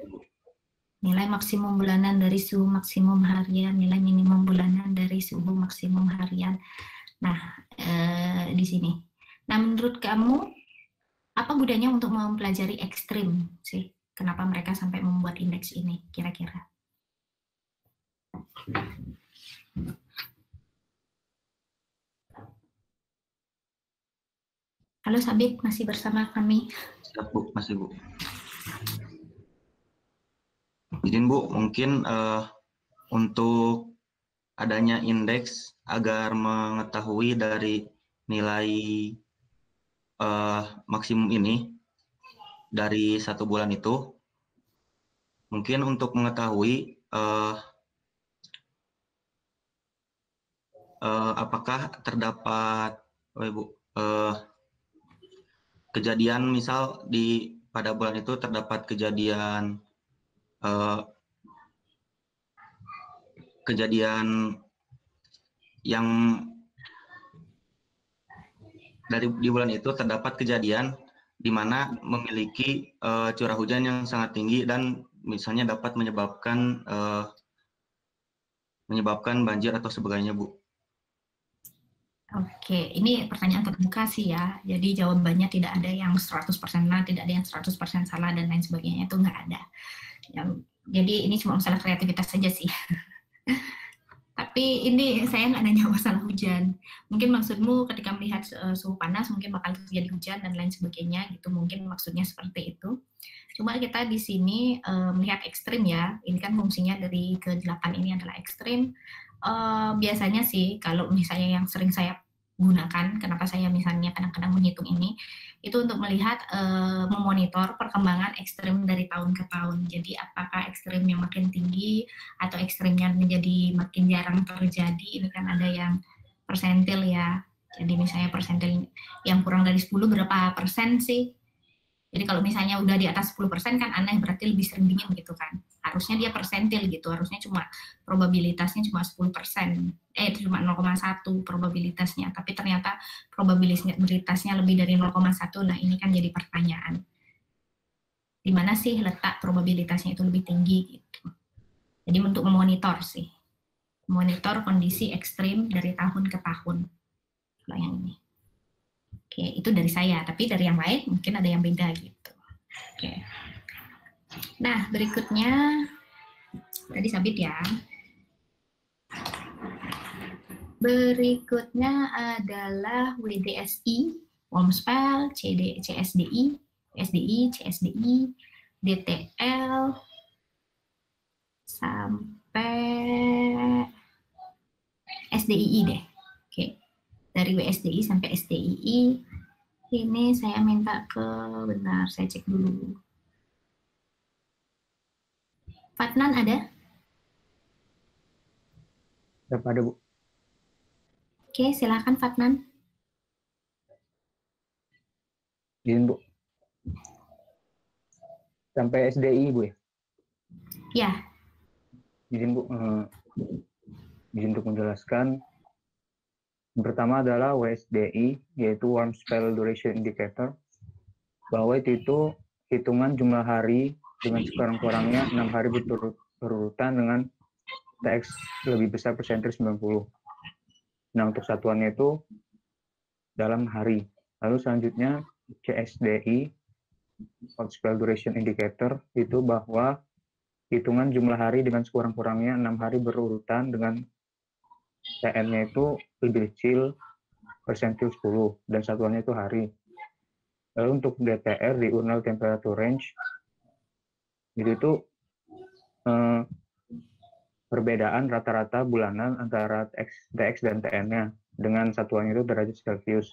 Nilai maksimum bulanan dari suhu maksimum harian, nilai minimum bulanan dari suhu maksimum harian. Nah, di sini. Nah, menurut kamu, apa gunanya untuk mempelajari ekstrim sih? Kenapa mereka sampai membuat indeks ini, kira-kira? Halo Sabit, masih bersama kami? Siap Bu, masih Bu. Izin Bu, mungkin untuk adanya indeks agar mengetahui dari nilai maksimum ini dari 1 bulan itu, mungkin untuk mengetahui apakah terdapat kejadian, misal pada bulan itu terdapat kejadian yang di bulan itu terdapat kejadian di mana memiliki curah hujan yang sangat tinggi dan misalnya dapat menyebabkan banjir atau sebagainya, Bu. Oke, ini pertanyaan terbuka sih ya. Jadi jawabannya tidak ada yang 100% benar, tidak ada yang 100% salah, dan lain sebagainya. Itu nggak ada. Jadi ini cuma masalah kreativitas saja sih. Tapi ini saya nggak nanya masalah hujan. Mungkin maksudmu ketika melihat suhu panas mungkin bakal terjadi hujan dan lain sebagainya gitu. Mungkin maksudnya seperti itu. Cuma kita di sini melihat ekstrim ya. Ini kan fungsinya dari ke-8 ini adalah ekstrim. Biasanya sih kalau misalnya yang sering saya gunakan, kenapa saya misalnya kadang-kadang menghitung ini, itu untuk melihat memonitor perkembangan ekstrim dari tahun ke tahun. Jadi apakah ekstrimnya makin tinggi atau ekstrimnya menjadi makin jarang terjadi. Ini kan ada yang persentil ya. Jadi misalnya persentil yang kurang dari 10 berapa persen sih? Jadi kalau misalnya udah di atas 10% kan aneh, berarti lebih sering dingin gitu kan. harusnya dia persentil gitu, harusnya cuma probabilitasnya cuma 10%, cuma 0,1 probabilitasnya, tapi ternyata probabilitasnya lebih dari 0,1. Nah ini kan jadi pertanyaan, di mana sih letak probabilitasnya itu lebih tinggi gitu. Jadi untuk memonitor sih, monitor kondisi ekstrim dari tahun ke tahun. Kalau yang ini, oke, itu dari saya, tapi dari yang lain mungkin ada yang beda gitu. Oke. Nah, berikutnya tadi sabit ya. Berikutnya adalah WDSI, WOMSPEL, CSDI, CSDI, DTL, sampai SDII deh. Oke. Dari WSDI sampai SDII. Ini saya minta ke, bentar, saya cek dulu. Fatnan ada? Ada, Bu. Oke, silakan Fatnan. Izin, Bu. Sampai SDI, Bu ya? Ya. Izin, Bu. Izin untuk menjelaskan. Yang pertama adalah WSDI, yaitu Warm Spell Duration Indicator, bahwa itu hitungan jumlah hari dengan sekurang-kurangnya 6 hari berurutan dengan TX lebih besar persentase 90. Nah, untuk satuannya itu dalam hari. Lalu selanjutnya CSDI, Warm Spell Duration Indicator, itu bahwa hitungan jumlah hari dengan sekurang-kurangnya 6 hari berurutan dengan TN-nya itu lebih kecil persentil 10 dan satuannya itu hari. Lalu untuk DTR, diurnal temperature range, itu perbedaan rata-rata bulanan antara TX dan TN-nya dengan satuannya itu derajat Celcius.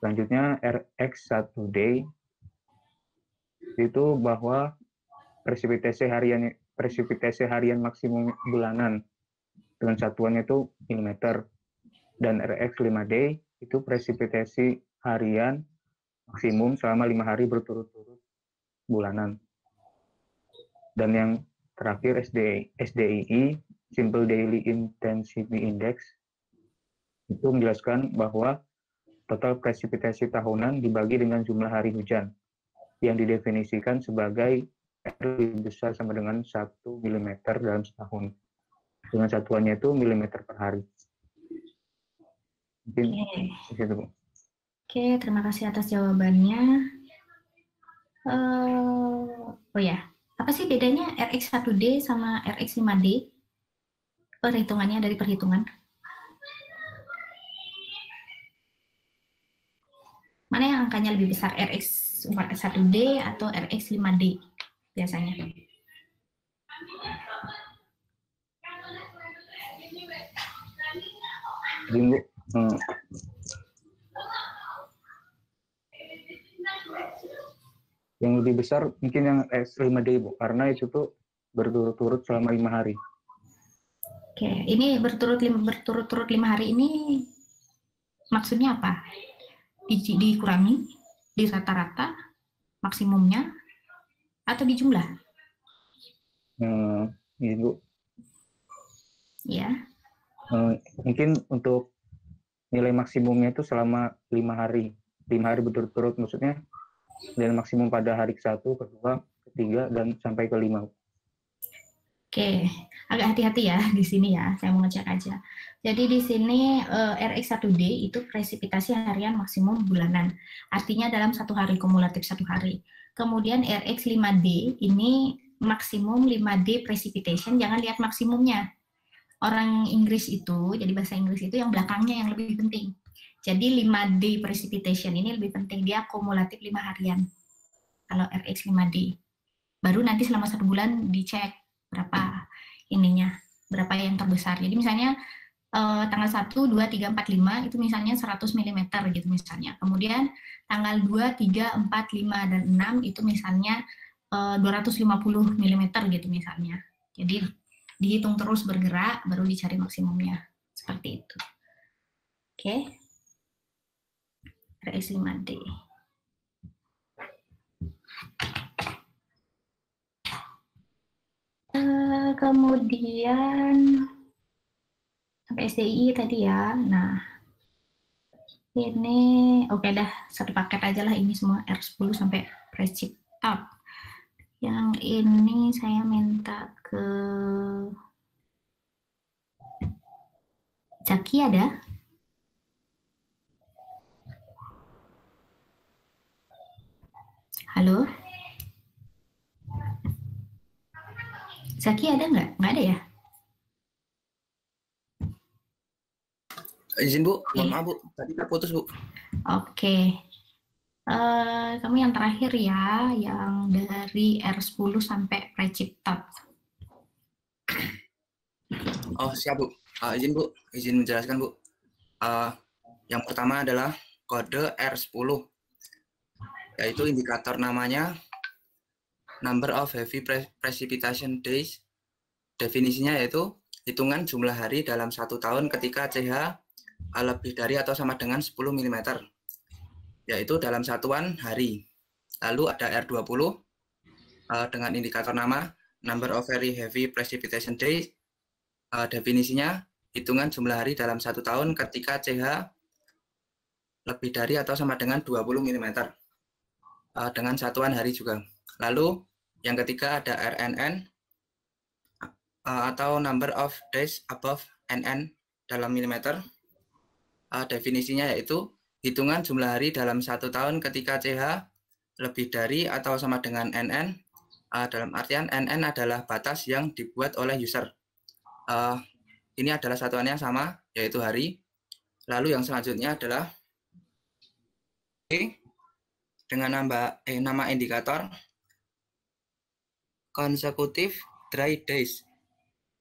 Selanjutnya RX 1 day, itu bahwa presipitasi harian maksimum bulanan dengan satuannya itu milimeter, dan RX 5 day itu presipitasi harian maksimum selama 5 hari berturut-turut bulanan. Dan yang terakhir SDII, Simple Daily Intensity Index, itu menjelaskan bahwa total presipitasi tahunan dibagi dengan jumlah hari hujan yang didefinisikan sebagai lebih besar sama dengan 1 mm dalam setahun. Dengan satuannya itu milimeter per hari. Mungkin itu, Bu. Oke, terima kasih atas jawabannya. Oh ya, apa sih bedanya RX1D sama RX5D? Perhitungannya dari perhitungan. Mana yang angkanya lebih besar, RX1D atau RX5D biasanya? Yang lebih besar mungkin yang RX5D, Bu, karena itu tuh berturut-turut selama 5 hari. Oke, ini berturut-turut 5 hari ini maksudnya apa? Dikurangi di rata-rata maksimumnya atau di jumlah? Ini, Bu. Ya. Mungkin untuk nilai maksimumnya itu selama 5 hari. 5 hari berturut-turut, maksudnya nilai maksimum pada hari ke-1, ke-2, ke-3, dan sampai ke-5. Oke, agak hati-hati ya di sini ya, saya mau ngecek aja. Jadi di sini RX1D itu presipitasi harian maksimum bulanan, artinya dalam 1 hari, kumulatif 1 hari. Kemudian RX5D ini maksimum 5D precipitation, jangan lihat maksimumnya. Orang Inggris itu, jadi bahasa Inggris itu yang belakangnya yang lebih penting. Jadi 5D precipitation ini lebih penting, dia kumulatif 5 harian. Kalau RX5D. Baru nanti selama 1 bulan dicek berapa ininya, berapa yang terbesar. Jadi misalnya tanggal 1, 2, 3, 4, 5 itu misalnya 100 mm gitu misalnya. Kemudian tanggal 2, 3, 4, 5, dan 6 itu misalnya 250 mm gitu misalnya. Jadi dihitung terus bergerak, baru dicari maksimumnya. Seperti itu. Oke. RX5D. Kemudian sampai SDII tadi ya. Nah, ini oke dah, satu paket aja lah ini semua R10 sampai Precipt Up. Yang ini saya minta ke Zaki ada? Halo? Zaki ada nggak? Nggak ada ya? Izin Bu, mohon maaf Bu, tadi terputus Bu. Oke. Kamu yang terakhir ya, yang dari R10 sampai Precipt Up. Oh siap Bu, izin Bu, izin menjelaskan Bu. Yang pertama adalah kode R10, yaitu indikator namanya Number of Heavy Precipitation Days. Definisinya yaitu hitungan jumlah hari dalam 1 tahun ketika CH lebih dari atau sama dengan 10 mm, yaitu dalam satuan hari. Lalu ada R20 dengan indikator nama Number of Very Heavy Precipitation Days. Definisinya hitungan jumlah hari dalam 1 tahun ketika CH lebih dari atau sama dengan 20 mm dengan satuan hari juga. Lalu yang ketiga ada RNN atau Number of Days Above NN dalam milimeter. Definisinya yaitu hitungan jumlah hari dalam 1 tahun ketika CH lebih dari atau sama dengan NN, dalam artian NN adalah batas yang dibuat oleh user. Ini adalah satuannya sama, yaitu hari. Lalu yang selanjutnya adalah dengan nama indikator Consecutive Dry Days.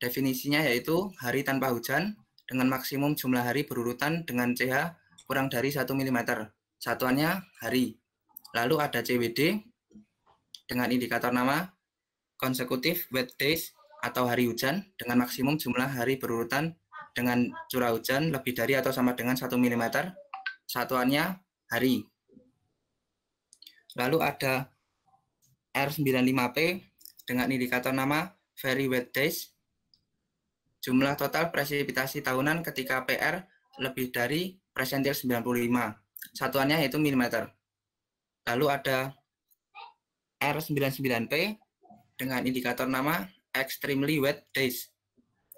Definisinya yaitu hari tanpa hujan dengan maksimum jumlah hari berurutan dengan CH kurang dari 1 mm. Satuannya hari. Lalu ada CWD dengan indikator nama Consecutive Wet Days atau hari hujan dengan maksimum jumlah hari berurutan dengan curah hujan lebih dari atau sama dengan 1 mm. Satuannya hari. Lalu ada R95P dengan indikator nama Very Wet Days. Jumlah total presipitasi tahunan ketika PR lebih dari persentil 95. Satuannya yaitu milimeter. Lalu ada R99P dengan indikator nama Extremely Wet Days.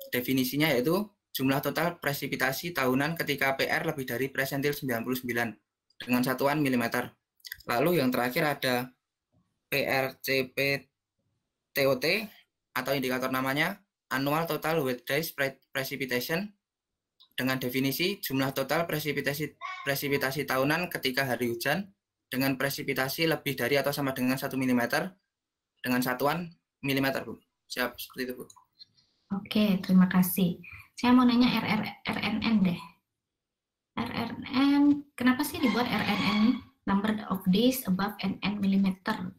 Definisinya yaitu jumlah total presipitasi tahunan ketika PR lebih dari persentil 99 dengan satuan milimeter. Lalu yang terakhir ada PRCP-TOT atau indikator namanya Annual Total Wet Days Precipitation dengan definisi jumlah total presipitasi tahunan ketika hari hujan dengan presipitasi lebih dari atau sama dengan 1 mm dengan satuan milimeter, Bu. Siap, seperti itu, Bu. Oke, terima kasih. Saya mau nanya RNN deh. RNN, kenapa sih dibuat RNN? Number of days above NN millimeter.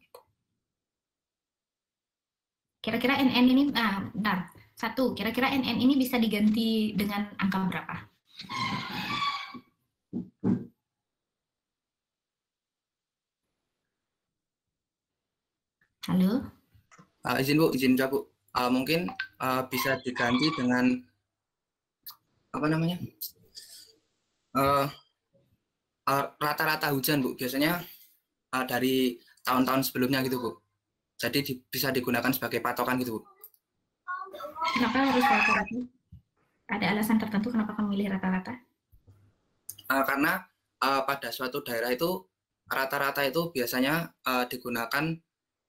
Kira-kira NN ini, bentar. Satu, kira-kira NN ini bisa diganti dengan angka berapa? Halo? Izin Bu, izin jawab Bu. Mungkin bisa diganti dengan apa namanya? Rata-rata hujan Bu. Biasanya dari tahun-tahun sebelumnya gitu Bu. Jadi bisa digunakan sebagai patokan gitu Bu. Kenapa harus rata-rata? Ada alasan tertentu kenapa kamu milih rata-rata? Karena pada suatu daerah itu rata-rata itu biasanya digunakan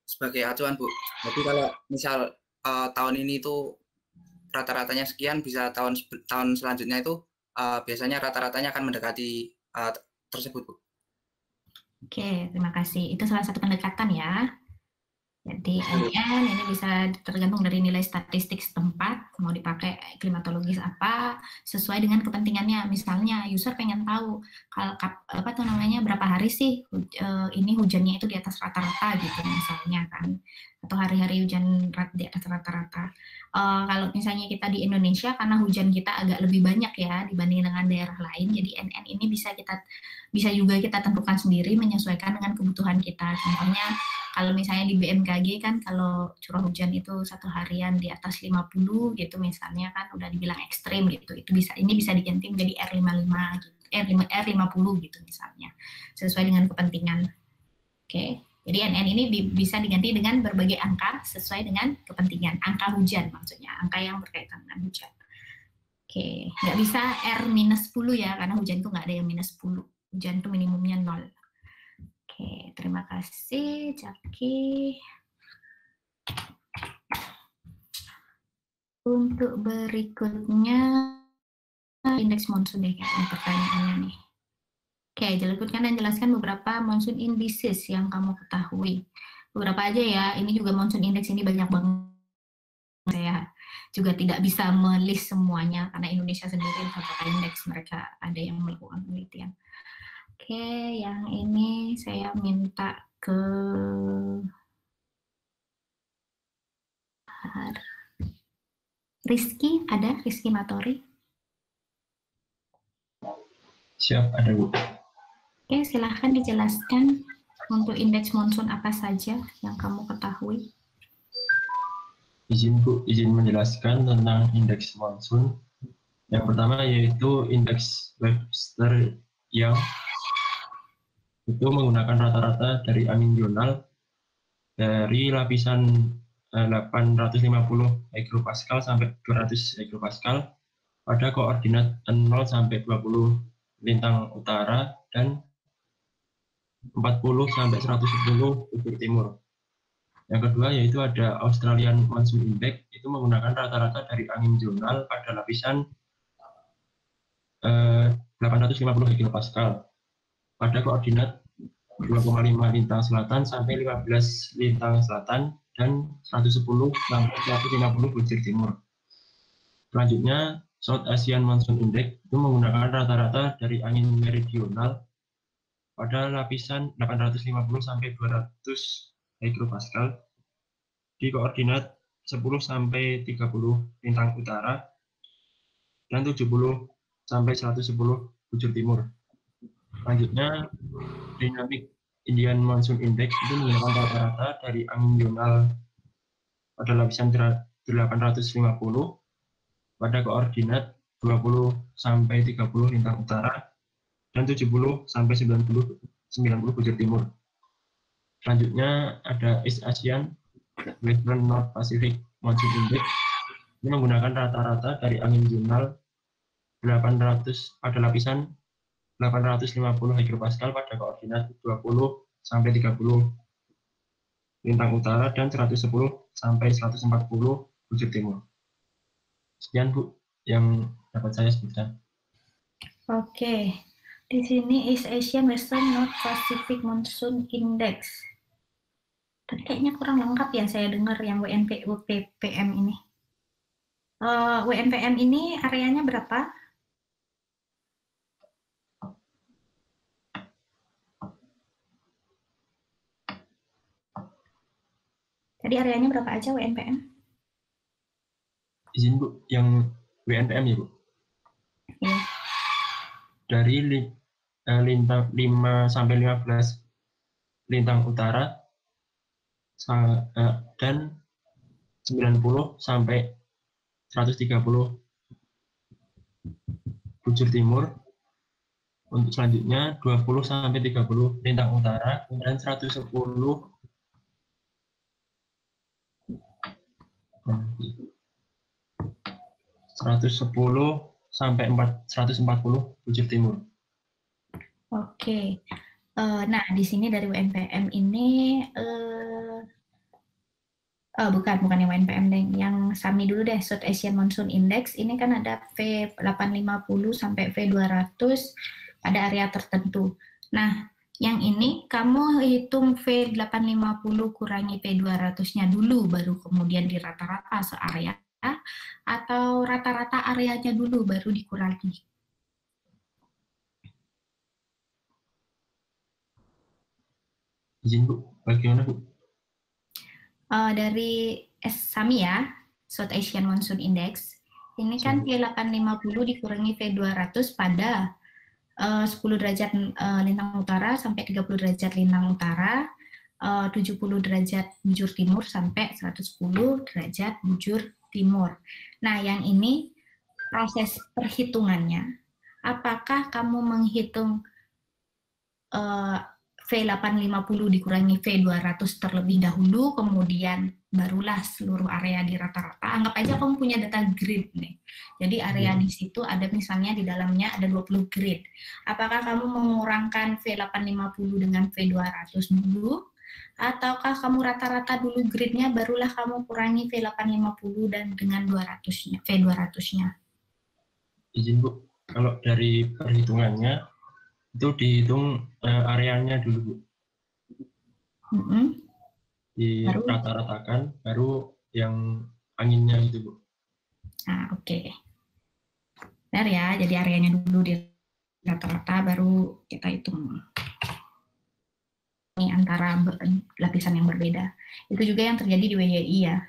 sebagai acuan Bu. Jadi kalau misal tahun ini itu rata-ratanya sekian, bisa tahun selanjutnya itu biasanya rata-ratanya akan mendekati tersebut Bu. Oke, terima kasih. Itu salah satu pendekatan ya. Jadi NN ini bisa tergantung dari nilai statistik setempat, mau dipakai klimatologis apa, sesuai dengan kepentingannya. Misalnya user pengen tahu kalau berapa hari sih ini hujannya itu di atas rata-rata gitu misalnya kan, atau hari-hari hujan di atas rata-rata. Kalau misalnya kita di Indonesia karena hujan kita agak lebih banyak ya dibanding dengan daerah lain, jadi NN ini bisa juga kita tentukan sendiri menyesuaikan dengan kebutuhan kita. Contohnya Kalau misalnya di BMKG kan kalau curah hujan itu 1 harian di atas 50 gitu misalnya kan udah dibilang ekstrim gitu. Ini bisa diganti menjadi R55 gitu. R50 gitu misalnya. Sesuai dengan kepentingan. Oke. Jadi NN ini bisa diganti dengan berbagai angka sesuai dengan kepentingan. Angka hujan maksudnya, angka yang berkaitan dengan hujan. Oke, nggak bisa R-10 ya, karena hujan itu nggak ada yang -10. Hujan itu minimumnya 0. Oke, terima kasih, Jaki. Untuk berikutnya, indeks monsun deh, kayaknya pertanyaannya nih. Oke, jelaskan dan jelaskan beberapa monsoon indices yang kamu ketahui. Beberapa aja ya, ini juga monsoon index ini banyak banget. Saya juga tidak bisa melist semuanya, karena Indonesia sendiri beberapa indeks mereka ada yang melakukan penelitian. Oke, yang ini saya minta ke Rizky, ada Rizky Matori? Siap, ada Bu. Oke, silahkan dijelaskan untuk indeks monsoon apa saja yang kamu ketahui. Izin Bu, izin menjelaskan tentang indeks monsoon. Yang pertama yaitu indeks Webster yang itu menggunakan rata-rata dari angin zonal dari lapisan 850 hekropascal sampai 200 hekropascal pada koordinat 0 sampai 20 lintang utara dan 40 sampai 110 ujung timur. Yang kedua yaitu ada Australian Monsoon Index, itu menggunakan rata-rata dari angin zonal pada lapisan 850 hekropascal pada koordinat 2,5 lintang selatan sampai 15 lintang selatan dan 110 sampai 150 bujur timur. Selanjutnya, South Asian Monsoon Index itu menggunakan rata-rata dari angin meridional pada lapisan 850 sampai 200 hekropascal di koordinat 10 sampai 30 lintang utara dan 70 sampai 110 bujur timur. Selanjutnya, Dynamic Indian Monsoon Index itu menggunakan rata-rata dari angin zonal pada lapisan 850 pada koordinat 20 sampai 30 lintang utara dan 70 sampai 90 bujur timur. Selanjutnya ada East Asian Western North Pacific Monsoon Index ini menggunakan rata-rata dari angin zonal 800 pada lapisan 850 hekropascal pada koordinat 20 sampai 30 lintang utara dan 110 sampai 140 bujur timur. Sekian Bu yang dapat saya sebutkan. Oke, di sini East Asian Western North Pacific Monsoon Index. Tadi kayaknya kurang lengkap ya saya dengar yang WNPM ini. WNPM ini areanya berapa? Tadi areanya berapa aja WNPM? Izin Bu, yang WNPM ya Bu? Iya. Dari lintang 5 sampai 15 lintang utara dan 90 sampai 130 bujur timur. Untuk selanjutnya 20 sampai 30 lintang utara dan 110 sampai 140 bujur timur. Oke. Nah, di sini dari WNPM ini bukan yang WNPM deh, yang SAMI dulu deh, South Asian Monsoon Index. Ini kan ada V850 sampai V200 pada area tertentu. Nah, yang ini kamu hitung V850 kurangi V200-nya dulu, baru kemudian di rata-rata searea, atau rata-rata areanya dulu baru dikurangi? Izin Bu, bagaimana Bu? Dari SAMI ya, South Asian Monsoon Index, ini kan V850 dikurangi V200 pada 10 derajat lintang utara sampai 30 derajat lintang utara, 70 derajat bujur timur sampai 110 derajat bujur timur. Nah, yang ini proses perhitungannya. Apakah kamu menghitung V850 dikurangi V200 terlebih dahulu, kemudian barulah seluruh area di rata-rata. Anggap aja kamu punya data grid nih. Jadi area di situ ada misalnya di dalamnya ada 20 grid. Apakah kamu mengurangkan V850 dengan V200 dulu? Ataukah kamu rata-rata dulu gridnya, barulah kamu kurangi V850 dan dengan 200-nya, V200-nya? Izin Bu, kalau dari perhitungannya itu dihitung areanya dulu Bu. Di rata-ratakan, baru yang anginnya itu Bu. Nah, oke. Benar ya, jadi areanya dulu di rata-rata, baru kita hitung ini antara lapisan yang berbeda. Itu juga yang terjadi di WYI ya.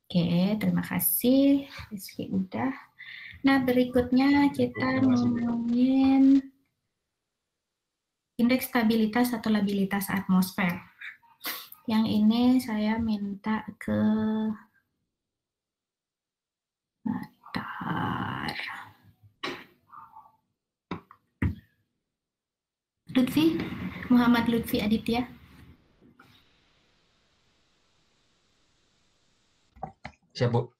Oke, terima kasih. Rizky udah. Nah, berikutnya kita ngomongin indeks stabilitas atau labilitas atmosfer. Yang ini saya minta ke Lutfi, Muhammad Lutfi Aditya. Siap, Bu.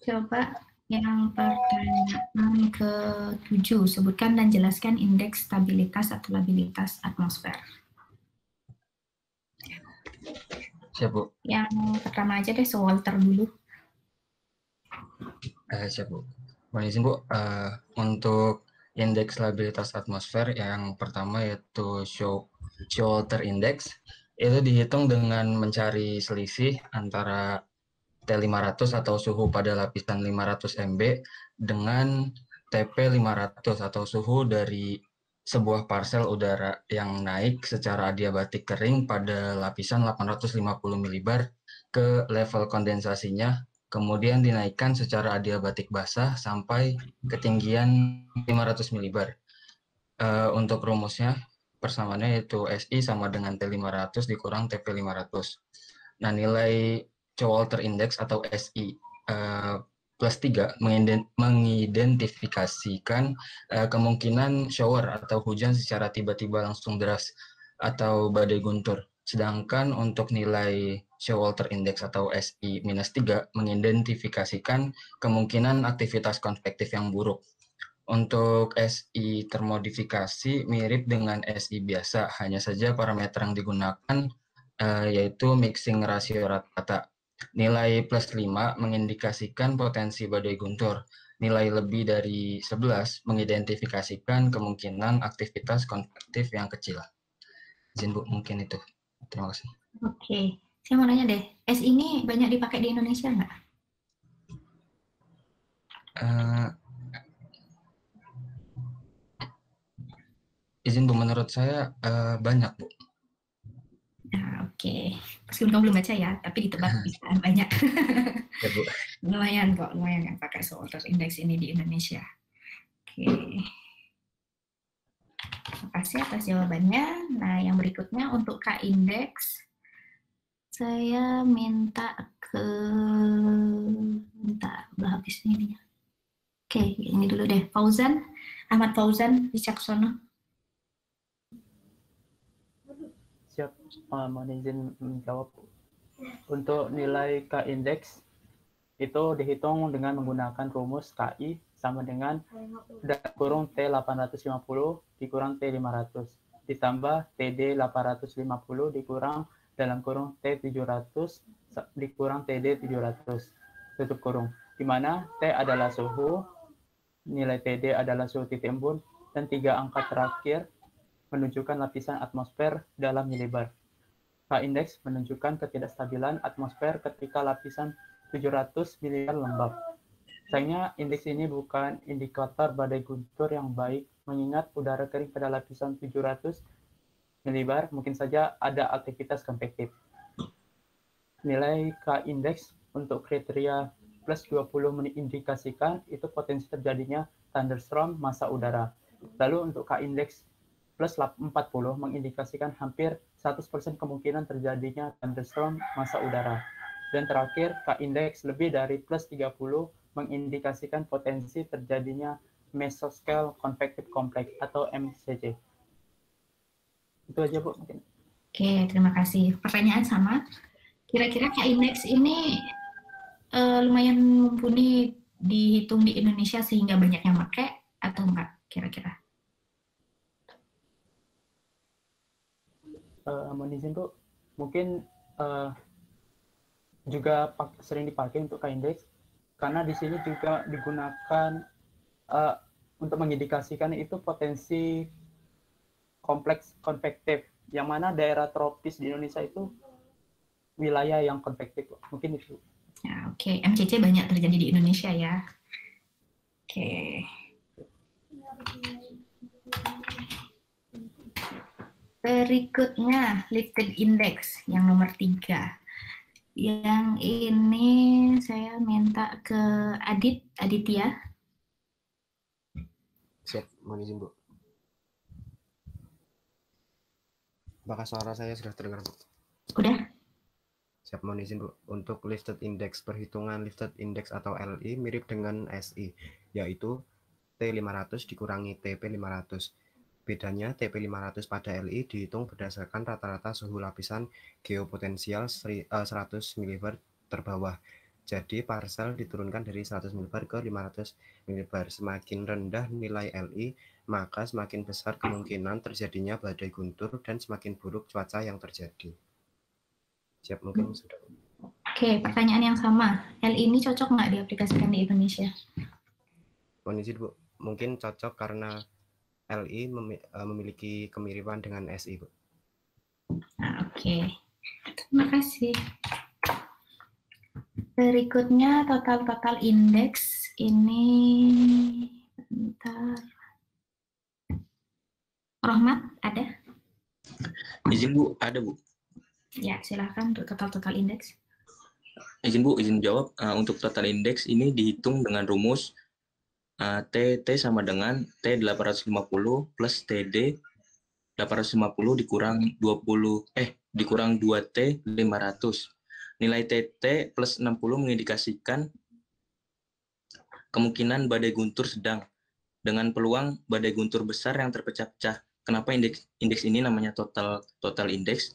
Coba yang pertanyaan ke-7, sebutkan dan jelaskan indeks stabilitas atau labilitas atmosfer. Siap, Bu. Yang pertama aja deh, Walter dulu. Siap, Bu. Mohon izin, Bu. Untuk indeks stabilitas atmosfer yang pertama yaitu Showalter Index, itu dihitung dengan mencari selisih antara T500 atau suhu pada lapisan 500 MB dengan TP 500 atau suhu dari sebuah parsel udara yang naik secara adiabatik kering pada lapisan 850 mbar ke level kondensasinya, kemudian dinaikkan secara adiabatik basah sampai ketinggian 500 mbar. Untuk rumusnya, persamaannya yaitu SI sama dengan T500 dikurang TP 500. Nah, nilai Showalter Index atau SI plus 3 mengidentifikasikan kemungkinan shower atau hujan secara tiba-tiba langsung deras atau badai guntur. Sedangkan untuk nilai Showalter Index atau SI minus 3 mengidentifikasikan kemungkinan aktivitas konvektif yang buruk. Untuk SI termodifikasi mirip dengan SI biasa, hanya saja parameter yang digunakan yaitu mixing rasio rata-rata. Nilai plus 5 mengindikasikan potensi badai guntur. Nilai lebih dari 11 mengidentifikasikan kemungkinan aktivitas konvektif yang kecil. Izin Bu, mungkin itu. Terima kasih. Oke, saya mau nanya deh, S ini banyak dipakai di Indonesia nggak? Izin Bu, menurut saya banyak Bu. Nah, oke. Meskipun kamu belum baca ya, tapi ditebak bisa banyak. Ya, Bu. Lumayan kok, lumayan yang pakai Showalter Index ini di Indonesia. Oke. Terima kasih atas jawabannya. Nah, yang berikutnya untuk K-Index, saya minta udah habis ini. Oke, ini dulu deh. Fauzan, Ahmad Fauzan, Wicaksono. Siap, mohon izin menjawab. Untuk nilai K-Index itu dihitung dengan menggunakan rumus KI sama dengan dalam kurung T850 dikurang T500 ditambah TD 850 dikurang dalam kurung T700 dikurang TD 700 tutup kurung, di mana T adalah suhu, nilai TD adalah suhu titik embun, dan 3 angka terakhir menunjukkan lapisan atmosfer dalam milibar. K-Index menunjukkan ketidakstabilan atmosfer ketika lapisan 700 milibar lembab. Sayangnya, indeks ini bukan indikator badai guntur yang baik, mengingat udara kering pada lapisan 700 milibar mungkin saja ada aktivitas konvektif. Nilai K-Index untuk kriteria plus 20 mengindikasikan itu potensi terjadinya thunderstorm massa udara. Lalu untuk K-Index plus 40 mengindikasikan hampir 100% kemungkinan terjadinya thunderstorm massa udara. Dan terakhir, K-index lebih dari plus 30 mengindikasikan potensi terjadinya mesoscale convective complex atau MCC. Itu aja, Bu. Mungkin. Oke, terima kasih. Pertanyaan sama. Kira-kira K-index ini lumayan mumpuni dihitung di Indonesia sehingga banyak yang pakai atau enggak kira-kira? Mohon izin, Bu. Mungkin juga sering dipakai untuk K-index karena di sini juga digunakan untuk mengindikasikan itu potensi kompleks konvektif, yang mana daerah tropis di Indonesia itu wilayah yang konvektif. Mungkin itu. Ya, oke. MCC banyak terjadi di Indonesia ya. Oke. Berikutnya lifted index yang nomor 3. Yang ini saya minta ke Aditya. Siap, mohon izin, Bu. Apakah suara saya sudah terdengar, Bu? Udah. Siap, mohon izin, Bu. Untuk lifted index, perhitungan lifted index atau LI mirip dengan SI, yaitu T500 dikurangi TP500. Bedanya TP500 pada LI dihitung berdasarkan rata-rata suhu lapisan geopotensial 100 mV terbawah. Jadi parcel diturunkan dari 100 mV ke 500 mV. Semakin rendah nilai LI, maka semakin besar kemungkinan terjadinya badai guntur dan semakin buruk cuaca yang terjadi. Siap, mungkin sudah. Oke, pertanyaan yang sama. LI ini cocok nggak diaplikasikan di Indonesia? Mohon izin, Bu. Mungkin cocok karena LI memiliki kemiripan dengan SI, Bu. Oke. Terima kasih. Berikutnya total indeks ini, bentar. Rahmat, ada? Izin, Bu, ada, Bu. Ya, silakan untuk total indeks. Izin, Bu, izin jawab. Untuk total indeks ini dihitung dengan rumus T sama dengan T850 plus TD 850 dikurang 2T 500. Nilai TT plus 60 mengindikasikan kemungkinan badai guntur sedang dengan peluang badai guntur besar yang terpecah-pecah. Kenapa indeks ini namanya total indeks?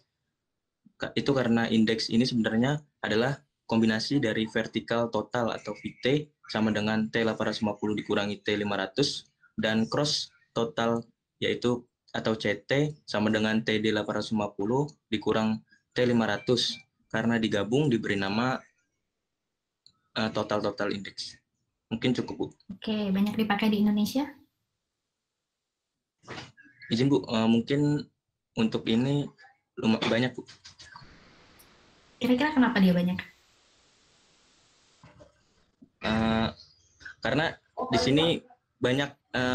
Itu karena indeks ini sebenarnya adalah kombinasi dari vertikal total atau VT sama dengan T850 dikurangi T500 dan cross total yaitu atau CT sama dengan TD 850 dikurang T500 karena digabung diberi nama total indeks. Mungkin cukup, Bu. Oke, banyak dipakai di Indonesia? Izin, Bu, mungkin untuk ini banyak, Bu. Kira-kira kenapa dia banyak? Karena di sini banyak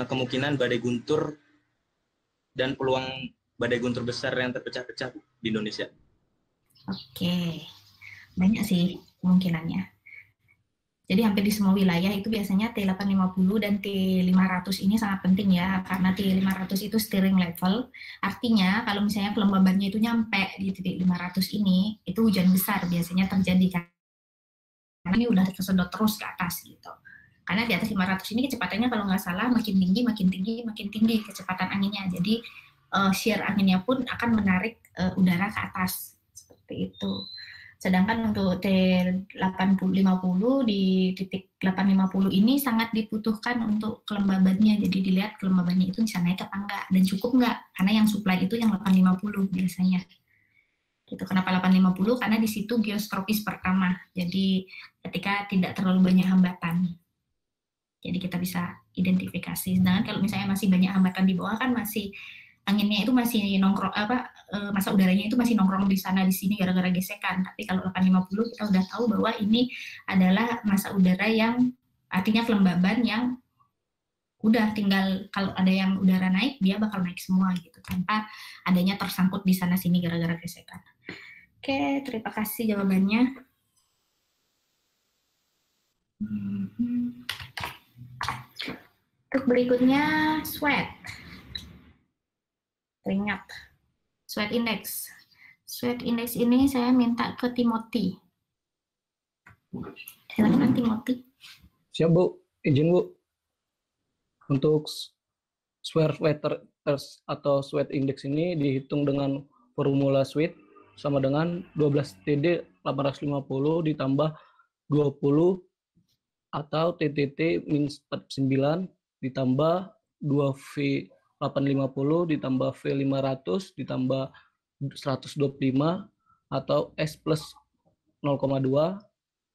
kemungkinan badai guntur dan peluang badai guntur besar yang terpecah-pecah di Indonesia. Oke, banyak sih kemungkinannya. Jadi hampir di semua wilayah itu biasanya T850 dan T500 ini sangat penting ya, karena T500 itu steering level. Artinya kalau misalnya kelembabannya itu nyampe di titik 500 ini, itu hujan besar biasanya terjadi karena ini udah tersedot terus ke atas gitu. Karena di atas 500 ini kecepatannya kalau nggak salah makin tinggi kecepatan anginnya. Jadi shear anginnya pun akan menarik udara ke atas. Seperti itu. Sedangkan untuk T850 di titik 850 ini sangat dibutuhkan untuk kelembabannya. Jadi dilihat kelembabannya itu bisa naik apa enggak dan cukup enggak, karena yang supply itu yang 850 biasanya. Gitu. Kenapa 850? Karena di situ geostropis pertama. Jadi ketika tidak terlalu banyak hambatan. Jadi kita bisa identifikasi. Sedangkan kalau misalnya masih banyak hambatan di bawah kan masih anginnya itu masih nongkrong masa udaranya itu masih nongkrong di sana di sini gara-gara gesekan. Tapi kalau 850 kita udah tahu bahwa ini adalah masa udara yang artinya kelembaban yang udah tinggal kalau ada yang udara naik dia bakal naik semua gitu tanpa adanya tersangkut di sana sini gara-gara gesekan. Oke, terima kasih jawabannya. Untuk berikutnya sweat. teringat. Sweat index. Sweat index ini saya minta ke Timothy. Silakan Timothy. Siap Bu, izin Bu. Untuk sweat test atau sweat index ini dihitung dengan formula sweat sama dengan 12 TD 850 ditambah 20 atau TTT min 49 ditambah 2V 850 ditambah V 500 ditambah 125 atau S plus 0,2,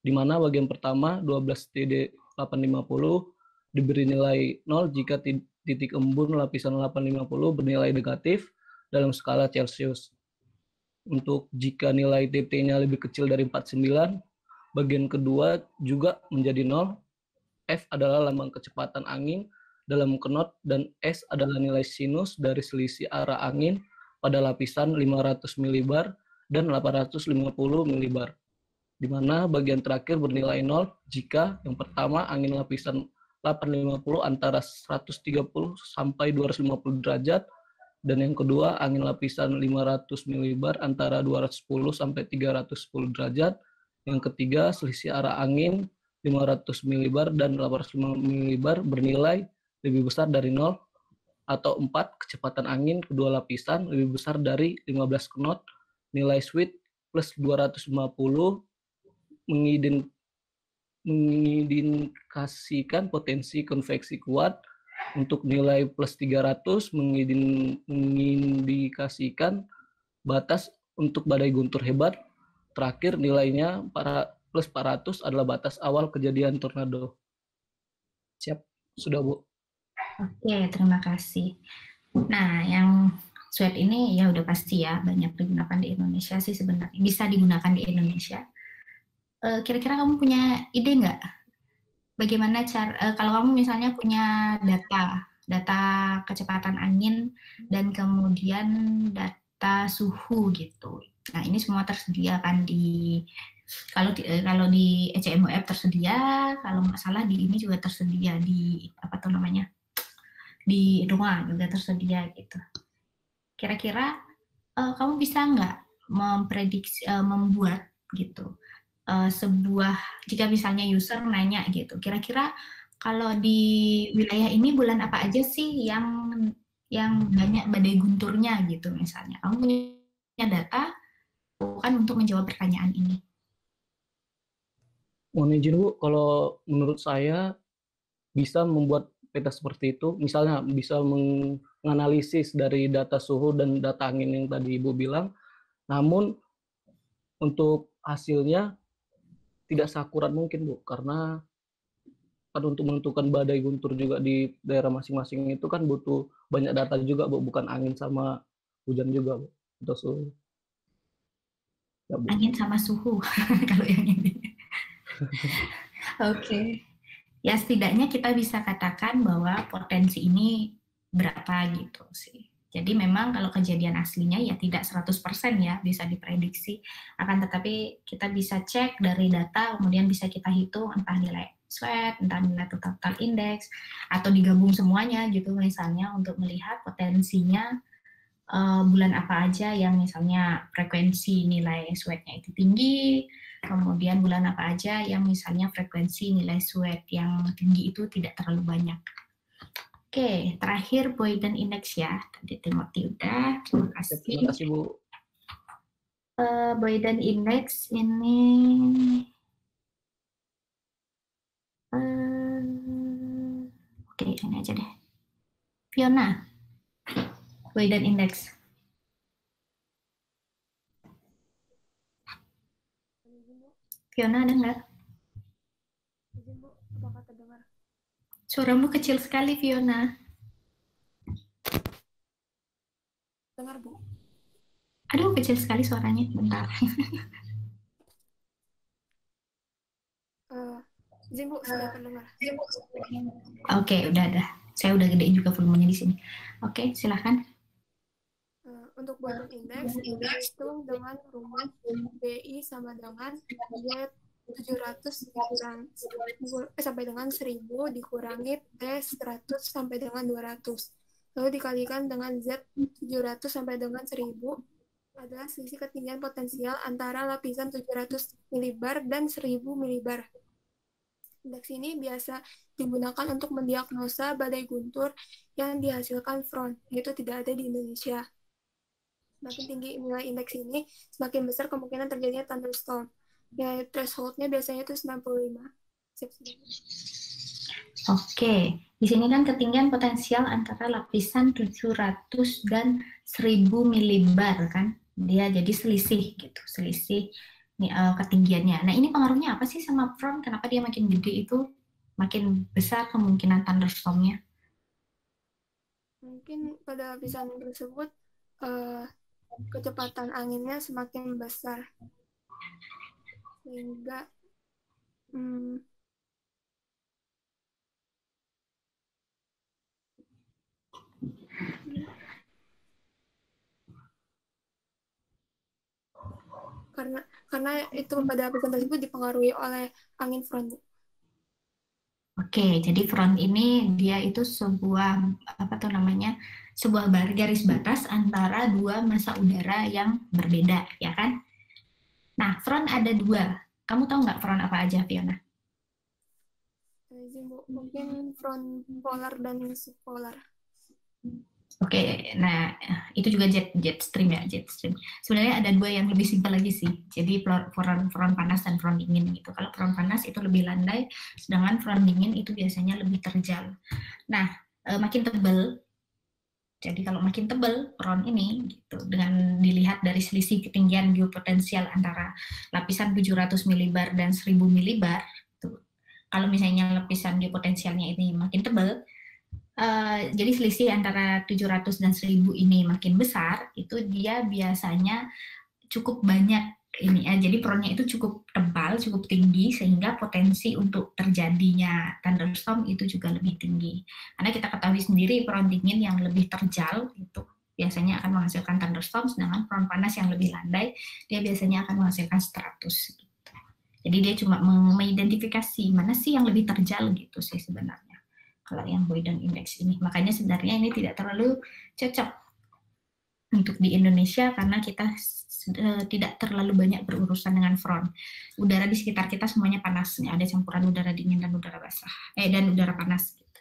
di mana bagian pertama 12 TD 850 diberi nilai 0 jika titik embun lapisan 850 bernilai negatif dalam skala Celcius. Untuk jika nilai TT-nya lebih kecil dari 49, bagian kedua juga menjadi 0. F adalah lambang kecepatan angin dalam knot dan S adalah nilai sinus dari selisih arah angin pada lapisan 500 mbar dan 850 mbar. Di mana bagian terakhir bernilai 0 jika yang pertama angin lapisan 850 antara 130 sampai 250 derajat dan yang kedua angin lapisan 500 mbar antara 210 sampai 310 derajat. Yang ketiga selisih arah angin 500 mbar dan 850 mbar bernilai lebih besar dari 0 atau 4 kecepatan angin kedua lapisan lebih besar dari 15 knot. Nilai sweat plus 250 mengindikasikan potensi konveksi kuat. Untuk nilai plus 300 mengindikasikan batas untuk badai guntur hebat. Terakhir nilainya plus 400 adalah batas awal kejadian tornado. Siap, sudah Bu. Oke, terima kasih. Nah, yang sweat ini ya udah pasti ya banyak digunakan di Indonesia sih sebenarnya. Bisa digunakan di Indonesia. Kira-kira kamu punya ide nggak? Bagaimana cara, kalau kamu misalnya punya data kecepatan angin dan kemudian data suhu gitu. Nah, ini semua tersedia kan kalau di ECMWF tersedia, kalau nggak salah di ini juga tersedia di di rumah juga tersedia gitu. Kira-kira kamu bisa nggak memprediksi membuat gitu sebuah, jika misalnya user nanya gitu, kira-kira kalau di wilayah ini bulan apa aja sih yang banyak badai gunturnya gitu misalnya. Kamu punya data bukan untuk menjawab pertanyaan ini. Mohon izin Bu, kalau menurut saya bisa membuat peta seperti itu, misalnya bisa menganalisis dari data suhu dan data angin yang tadi Ibu bilang, namun untuk hasilnya tidak seakurat mungkin Bu, karena kan untuk menentukan badai guntur juga di daerah masing-masing itu kan butuh banyak data juga Bu, bukan angin sama hujan juga Bu, atau suhu. Ya, Bu. Angin sama suhu kalau yang ini. Oke. Ya setidaknya kita bisa katakan bahwa potensi ini berapa gitu sih. Jadi memang kalau kejadian aslinya ya tidak 100% ya bisa diprediksi, akan tetapi kita bisa cek dari data, kemudian bisa kita hitung entah nilai sweat, entah nilai total index, atau digabung semuanya gitu misalnya untuk melihat potensinya bulan apa aja yang misalnya frekuensi nilai sweatnya itu tinggi, kemudian bulan apa aja yang misalnya frekuensi nilai sweat yang tinggi itu tidak terlalu banyak. Oke, terakhir Boyden Index ya. Tadi Timothy udah, terima kasih. Terima kasih Bu. Boyden Index ini oke, ini aja deh. Fiona, Boyden Index. Fiona ada nggak? Izin Bu, apakah terdengar? Suaramu kecil sekali, Fiona. Dengar, Bu. Aduh, kecil sekali suaranya. Bentar. Izin Bu, sudah terdengar. Oke, udah ada. Saya udah gedein juga volumenya di sini. Oke, silahkan. Untuk Boyden Index, dihitung dengan rumus BI sama dengan Z 700 sampai dengan 1000 dikurangi T 100 sampai dengan 200. lalu dikalikan dengan Z 700 sampai dengan 1000 adalah selisih ketinggian potensial antara lapisan 700 milibar dan 1000 milibar. Indeks ini biasa digunakan untuk mendiagnosa badai guntur yang dihasilkan front, yaitu tidak ada di Indonesia. Semakin tinggi nilai indeks ini, semakin besar kemungkinan terjadinya thunderstorm. Nilai threshold-nya biasanya itu 95. Oke, di sini kan ketinggian potensial antara lapisan 700 dan 1000 milibar kan. Dia jadi selisih gitu, selisih ketinggiannya. Nah, ini pengaruhnya apa sih sama front? Kenapa dia makin gede itu makin besar kemungkinan thunderstorm-nya? Mungkin pada lapisan tersebut kecepatan anginnya semakin besar sehingga karena itu pada lapisan tersebut dipengaruhi oleh angin front. Oke, jadi front ini dia itu sebuah sebuah garis batas antara dua massa udara yang berbeda, ya kan? Nah, front ada dua. Kamu tahu nggak front apa aja, Fiona? Mungkin front polar dan subpolar. Oke, nah itu juga jet stream ya, jet stream. Sebenarnya ada dua yang lebih simpel lagi sih. Jadi front panas dan front dingin gitu. Kalau front panas itu lebih landai, sedangkan front dingin itu biasanya lebih terjal. Nah, makin tebal. Jadi kalau makin tebal front ini gitu, dengan dilihat dari selisih ketinggian geopotensial antara lapisan 700 milibar dan 1000 milibar, gitu. Kalau misalnya lapisan geopotensialnya ini makin tebal, jadi selisih antara 700 dan 1000 ini makin besar, itu dia biasanya cukup banyak ini ya. Jadi frontnya itu cukup tebal, cukup tinggi, sehingga potensi untuk terjadinya thunderstorm itu juga lebih tinggi. Karena kita ketahui sendiri front dingin yang lebih terjal itu biasanya akan menghasilkan thunderstorm, sedangkan front panas yang lebih landai dia biasanya akan menghasilkan stratus. Gitu. Jadi dia cuma mengidentifikasi mana sih yang lebih terjal gitu sih sebenarnya. Kalau yang Boyden Index ini. Makanya sebenarnya ini tidak terlalu cocok untuk di Indonesia karena kita tidak terlalu banyak berurusan dengan front. Udara di sekitar kita semuanya panas, ada campuran udara dingin dan udara basah, dan udara panas. Gitu.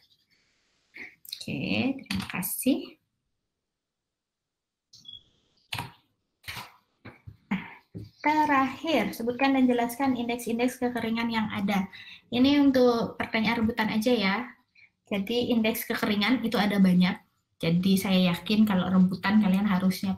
Oke, terima kasih. Terakhir, sebutkan dan jelaskan indeks-indeks kekeringan yang ada. Ini untuk pertanyaan rebutan aja ya. Jadi indeks kekeringan itu ada banyak. Jadi saya yakin kalau rebutan kalian harusnya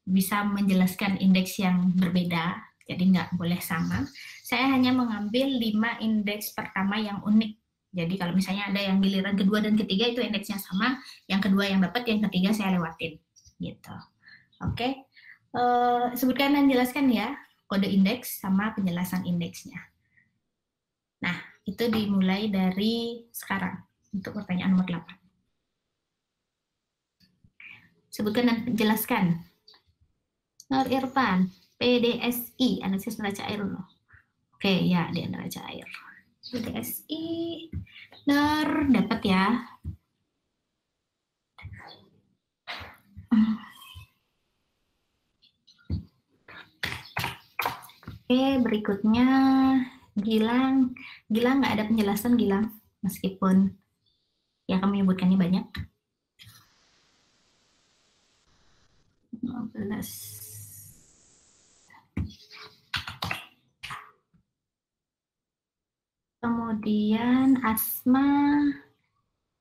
bisa menjelaskan indeks yang berbeda. Jadi nggak boleh sama. Saya hanya mengambil 5 indeks pertama yang unik. Jadi kalau misalnya ada yang giliran kedua dan ketiga itu indeksnya sama, yang kedua yang dapat, yang ketiga saya lewatin. Gitu. Oke. Sebutkan dan jelaskan ya kode indeks sama penjelasan indeksnya. Nah, itu dimulai dari sekarang. Untuk pertanyaan nomor 8. Sebutkan dan jelaskan. Nur Irfan, PDSI, analisis neraca air. Oke, ya, dia neraca air. PDSI, Nur, dapat ya. Oke, berikutnya Gilang nggak ada penjelasan Gilang, meskipun ya kamu menyebutkannya banyak. 15. Kemudian Asma,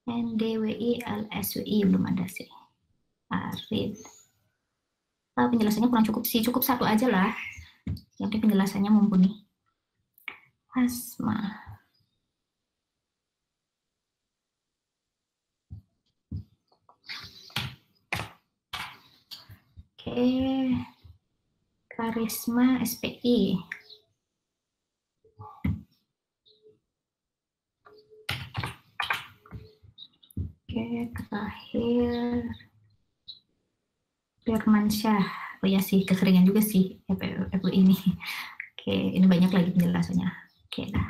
NDWI, LSWI belum ada sih. Arif. Penjelasannya kurang cukup sih, cukup satu aja lah. Yang penjelasannya mumpuni. Asma. Oke, Karisma SPI. Oke, terakhir Firmansyah. Oh ya sih, kekeringan juga sih FU ini. Oke, ini banyak lagi penjelasannya. Oke dah.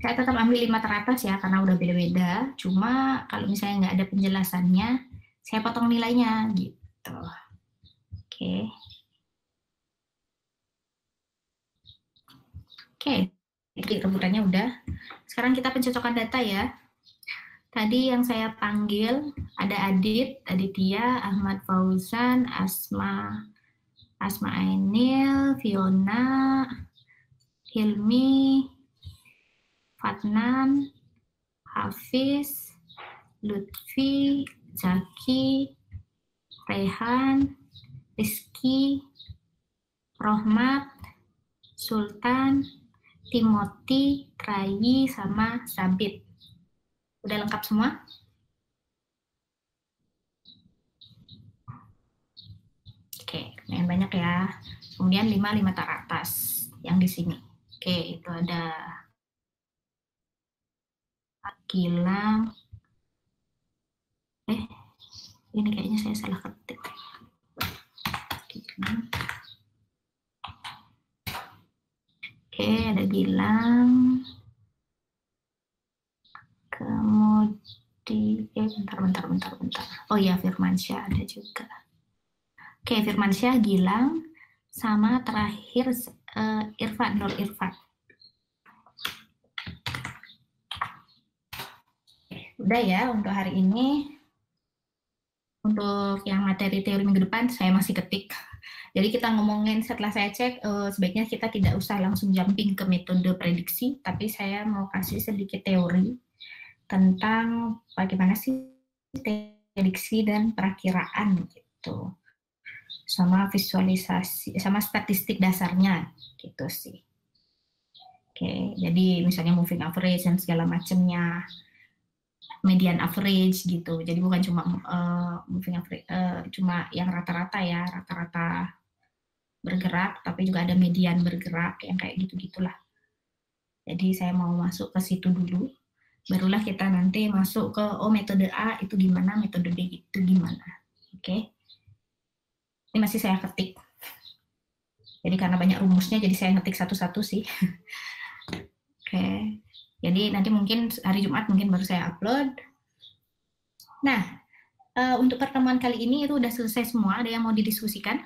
Saya tetap ambil 5 teratas ya, karena udah beda-beda. Cuma kalau misalnya nggak ada penjelasannya, saya potong nilainya gitu. Oke. Oke, jadi rebutannya udah. Sekarang kita pencocokan data ya. Tadi yang saya panggil ada Adit, Aditya, Ahmad Fauzan, Asma Ainil, Fiona, Hilmi, Fatnan, Hafiz, Lutfi, Zaki, Rehan, Rizky, Rohmat, Sultan, Timothy, Rayi, sama Sabit. Udah lengkap semua? Oke, lumayan banyak ya. Kemudian 5 teratas yang di sini. Oke, itu ada Gilang. Ini kayaknya saya salah ketik. Gilang. Oke, ada Gilang. Kemudian, bentar. Oh iya, Firmansyah ada juga. Oke, Firmansyah, Gilang, sama terakhir Irfan, Nur Irfan. Udah ya untuk hari ini. Untuk yang materi teori minggu depan saya masih ketik. Jadi kita ngomongin setelah saya cek, sebaiknya kita tidak usah langsung jumping ke metode prediksi, tapi saya mau kasih sedikit teori tentang bagaimana sih prediksi dan perakiraan gitu, sama visualisasi, sama statistik dasarnya gitu sih. Oke, jadi misalnya moving average dan segala macamnya, median average gitu. Jadi bukan cuma moving average, cuma yang rata-rata ya, rata-rata bergerak, tapi juga ada median bergerak yang kayak gitu-gitulah. Jadi saya mau masuk ke situ dulu. Barulah kita nanti masuk ke metode A itu gimana, metode B itu gimana. Oke. Ini masih saya ketik. Jadi karena banyak rumusnya jadi saya ngetik satu-satu sih. Oke. Jadi nanti mungkin hari Jumat mungkin baru saya upload. Nah, untuk pertemuan kali ini itu udah selesai semua. Ada yang mau didiskusikan?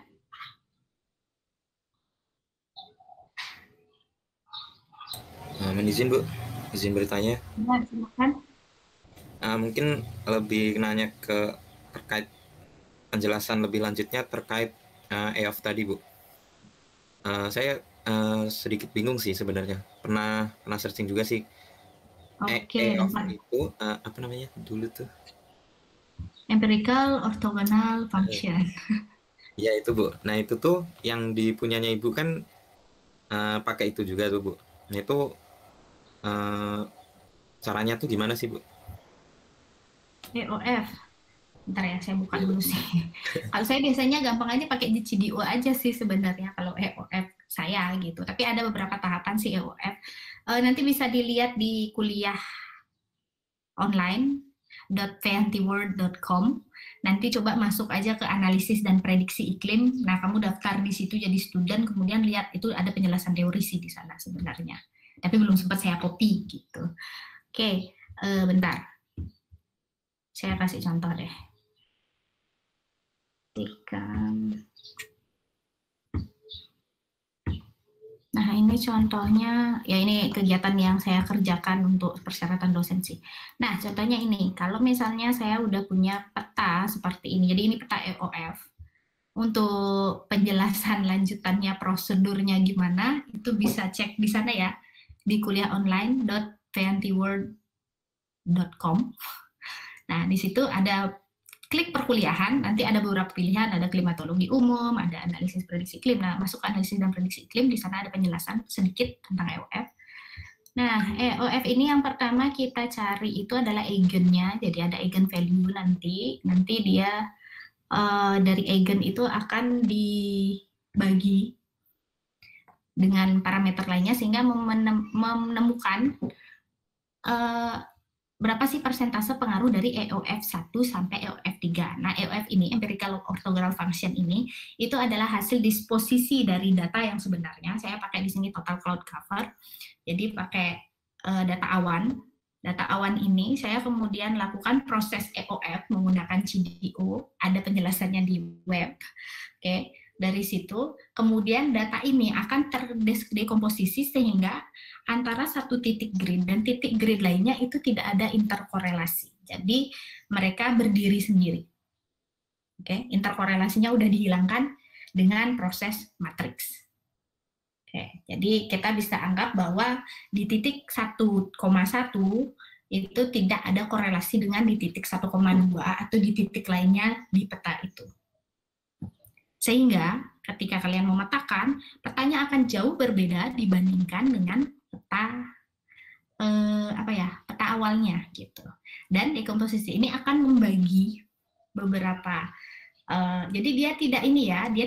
Izin Bu, izin bertanya. Ya, silakan. Mungkin lebih nanya ke terkait penjelasan lebih lanjutnya terkait EOF tadi Bu. Saya sedikit bingung sih sebenarnya. Pernah searching juga sih. Oke. EOF itu apa namanya dulu tuh? Empirical orthogonal function. Ya itu Bu. Nah itu tuh yang dipunyanya Ibu kan pakai itu juga tuh Bu. Nah itu caranya tuh gimana sih Bu? EOF. Bentar ya, saya buka dulu sih. Kalau saya biasanya gampang aja pakai GCDO aja sih sebenarnya kalau EOF saya gitu. Tapi ada beberapa tahapan sih EOF. Nanti bisa dilihat di kuliah online .vantiworld.com. Nanti coba masuk aja ke analisis dan prediksi iklim. Nah, kamu daftar di situ jadi student, kemudian lihat itu ada penjelasan teori sih di sana sebenarnya. Tapi belum sempat saya copy gitu. Oke, bentar. Saya kasih contoh deh. Nah, ini contohnya, ya ini kegiatan yang saya kerjakan untuk persyaratan dosensi. Nah, contohnya ini, kalau misalnya saya udah punya peta seperti ini, jadi ini peta EOF. Untuk penjelasan lanjutannya, prosedurnya gimana, itu bisa cek di sana ya, di kuliahonline.vantiworld.com. Nah, di situ ada klik perkuliahan, nanti ada beberapa pilihan, ada klimatologi umum, ada analisis prediksi iklim. Nah, masuk ke analisis dan prediksi iklim, di sana ada penjelasan sedikit tentang EOF. Nah, EOF ini yang pertama kita cari itu adalah eigennya, jadi ada eigen value nanti dia dari eigen itu akan dibagi dengan parameter lainnya sehingga menemukan berapa sih persentase pengaruh dari EOF 1 sampai EOF 3. Nah, EOF ini, empirical orthogonal function ini, itu adalah hasil disposisi dari data yang sebenarnya. Saya pakai di sini total cloud cover. Jadi pakai data awan. Data awan ini saya kemudian lakukan proses EOF menggunakan CDO, ada penjelasannya di web. Oke, dari situ kemudian data ini akan terdekomposisi sehingga antara satu titik grid dan titik grid lainnya itu tidak ada interkorelasi. Jadi mereka berdiri sendiri. Oke, interkorelasinya udah dihilangkan dengan proses matriks. Oke, jadi kita bisa anggap bahwa di titik 1,1 itu tidak ada korelasi dengan di titik 1,2 atau di titik lainnya di peta itu. Sehingga ketika kalian memetakan, petanya akan jauh berbeda dibandingkan dengan peta peta awalnya gitu. Dan dekomposisi ini akan membagi beberapa jadi dia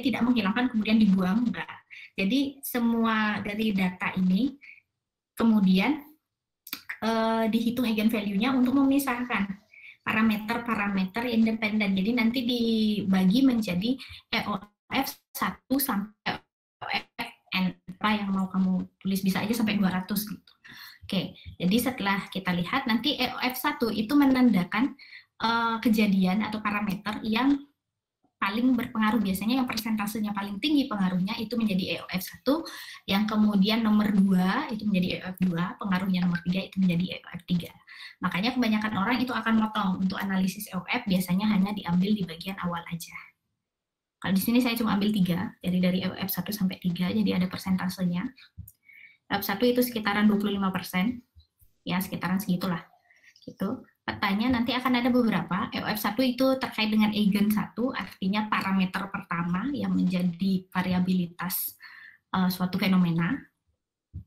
tidak menghilangkan kemudian dibuang, enggak. Jadi semua dari data ini kemudian dihitung eigenvalue-nya untuk memisahkan parameter-parameter independen. Jadi nanti dibagi menjadi EOF 1 sampai EOF n, apa yang mau kamu tulis, bisa aja sampai 200 gitu. Oke, jadi setelah kita lihat nanti EOF 1 itu menandakan kejadian atau parameter yang paling berpengaruh, biasanya yang persentasenya paling tinggi pengaruhnya itu menjadi EOF 1, yang kemudian nomor 2 itu menjadi EOF 2, pengaruhnya nomor 3 itu menjadi EOF 3. Makanya kebanyakan orang itu akan motong untuk analisis EOF, biasanya hanya diambil di bagian awal aja. Kalau di sini saya cuma ambil 3, jadi dari EOF 1 sampai 3, jadi ada persentasenya. EOF 1 itu sekitaran 25%, ya sekitaran segitulah. Gitu. Petanya nanti akan ada beberapa. EOF 1 itu terkait dengan eigen 1, artinya parameter pertama yang menjadi variabilitas suatu fenomena.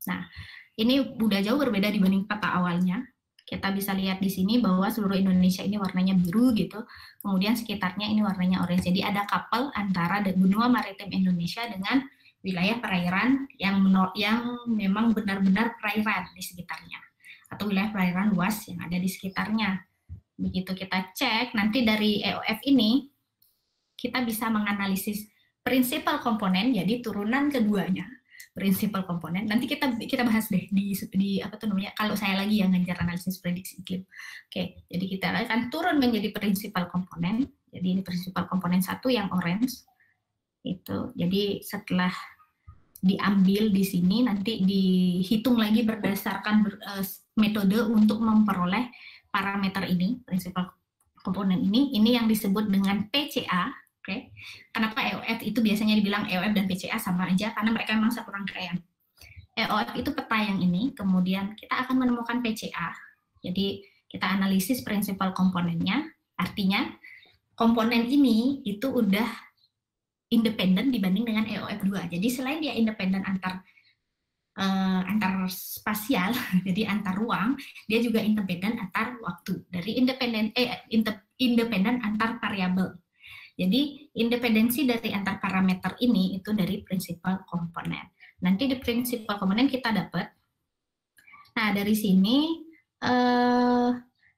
Nah, ini udah jauh berbeda dibanding peta awalnya. Kita bisa lihat di sini bahwa seluruh Indonesia ini warnanya biru gitu, kemudian sekitarnya ini warnanya orange. Jadi ada couple antara benua maritim Indonesia dengan wilayah perairan yang memang benar-benar perairan di sekitarnya, atau wilayah perairan luas yang ada di sekitarnya. Begitu kita cek, nanti dari EOF ini, kita bisa menganalisis prinsipal komponen, jadi turunan keduanya, prinsipal komponen. Nanti kita bahas deh di apa tuh namanya, kalau saya lagi yang ngajar analisis prediksi iklim. Oke, jadi kita akan turun menjadi prinsipal komponen. Jadi ini prinsipal komponen 1 yang orange. Itu. Jadi setelah diambil di sini nanti dihitung lagi berdasarkan metode untuk memperoleh parameter ini, prinsipal komponen ini yang disebut dengan PCA. Oke. Kenapa EOF itu biasanya dibilang EOF dan PCA sama aja, karena mereka memang satu rangkaian. EOF itu peta yang ini, kemudian kita akan menemukan PCA. Jadi kita analisis prinsipal komponennya, artinya komponen ini itu udah independen dibanding dengan EOF 2. Jadi selain dia independen antar spasial, jadi antar ruang, dia juga independen antar waktu. Dari independen antar variabel. Jadi independensi dari antar parameter ini itu dari prinsipal komponen. Nanti di prinsipal komponen kita dapat. Nah, dari sini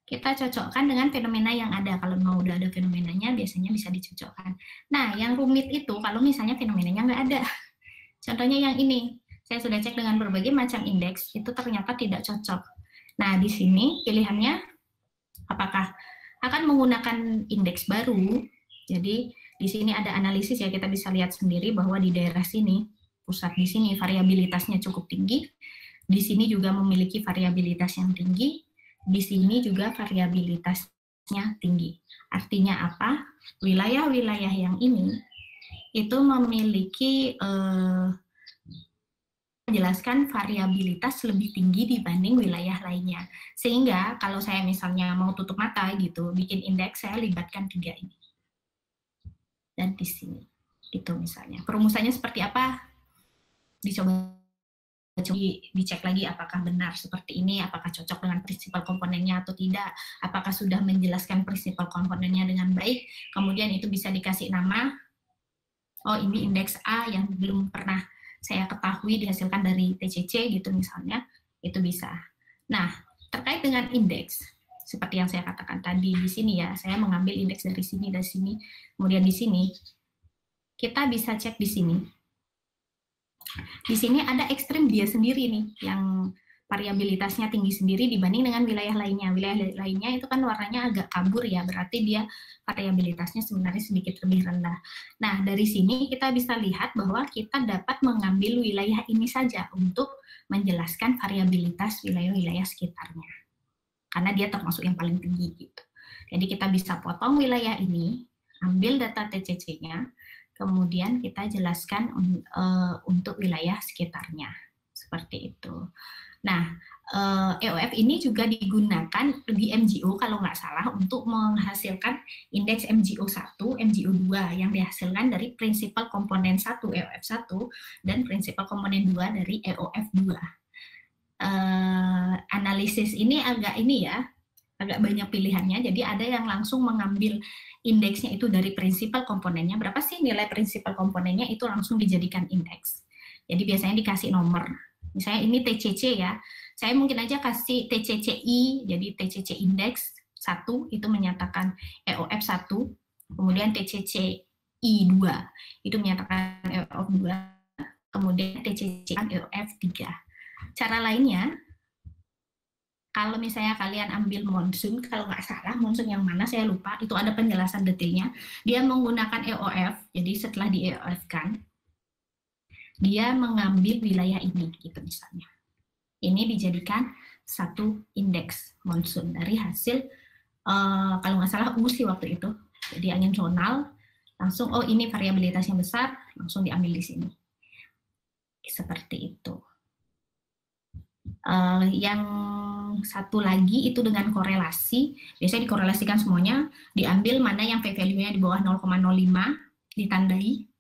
kita cocokkan dengan fenomena yang ada. Kalau mau udah ada fenomenanya, biasanya bisa dicocokkan. Nah, yang rumit itu kalau misalnya fenomenanya nggak ada. Contohnya yang ini, saya sudah cek dengan berbagai macam indeks, itu ternyata tidak cocok. Nah, di sini pilihannya apakah akan menggunakan indeks baru. Jadi, di sini ada analisis ya, kita bisa lihat sendiri bahwa di daerah sini, pusat di sini variabilitasnya cukup tinggi. Di sini juga memiliki variabilitas yang tinggi. Di sini juga variabilitasnya tinggi. Artinya apa? Wilayah-wilayah yang ini itu memiliki menjelaskan variabilitas lebih tinggi dibanding wilayah lainnya. Sehingga kalau saya misalnya mau tutup mata gitu, bikin indeks, saya libatkan 3 ini. Dan di sini. Itu misalnya. Perumusannya seperti apa? Dicoba dicek lagi apakah benar seperti ini, apakah cocok dengan prinsipal komponennya atau tidak, apakah sudah menjelaskan prinsipal komponennya dengan baik, kemudian itu bisa dikasih nama, oh ini indeks A yang belum pernah saya ketahui dihasilkan dari TCC gitu misalnya, itu bisa. Nah, terkait dengan indeks, seperti yang saya katakan tadi di sini ya, saya mengambil indeks dari sini, kemudian di sini, kita bisa cek di sini. Di sini ada ekstrim dia sendiri nih, yang variabilitasnya tinggi sendiri dibanding dengan wilayah lainnya. Wilayah lainnya itu kan warnanya agak kabur ya, berarti dia variabilitasnya sebenarnya sedikit lebih rendah. Nah, dari sini kita bisa lihat bahwa kita dapat mengambil wilayah ini saja untuk menjelaskan variabilitas wilayah-wilayah sekitarnya. Karena dia termasuk yang paling tinggi gitu. Jadi kita bisa potong wilayah ini, ambil data TCC-nya, kemudian kita jelaskan untuk wilayah sekitarnya. Seperti itu. Nah, EOF ini juga digunakan di MGO kalau nggak salah untuk menghasilkan indeks MGO1, MGO2 yang dihasilkan dari prinsipal komponen 1 EOF1 dan prinsipal komponen 2 dari EOF2. Analisis ini agak banyak pilihannya, jadi ada yang langsung mengambil indeksnya itu dari prinsipal komponennya, berapa sih nilai prinsipal komponennya itu langsung dijadikan indeks. Jadi biasanya dikasih nomor. Misalnya ini TCC ya, saya mungkin aja kasih TCCI, jadi TCC indeks 1 itu menyatakan EOF1, kemudian TCCI2 itu menyatakan EOF2, kemudian TCC EOF3. Cara lainnya, kalau misalnya kalian ambil monsoon, kalau nggak salah monsoon yang mana saya lupa, itu ada penjelasan detailnya, dia menggunakan EOF, jadi setelah di EOF-kan, dia mengambil wilayah ini, gitu misalnya. Ini dijadikan satu indeks monsoon dari hasil, kalau nggak salah USI waktu itu. Jadi angin zonal, langsung, oh ini variabilitas yang besar, langsung diambil di sini. Seperti itu. Yang satu lagi itu dengan korelasi, biasanya dikorelasikan semuanya, diambil mana yang p-value-nya di bawah 0,05, ditandai.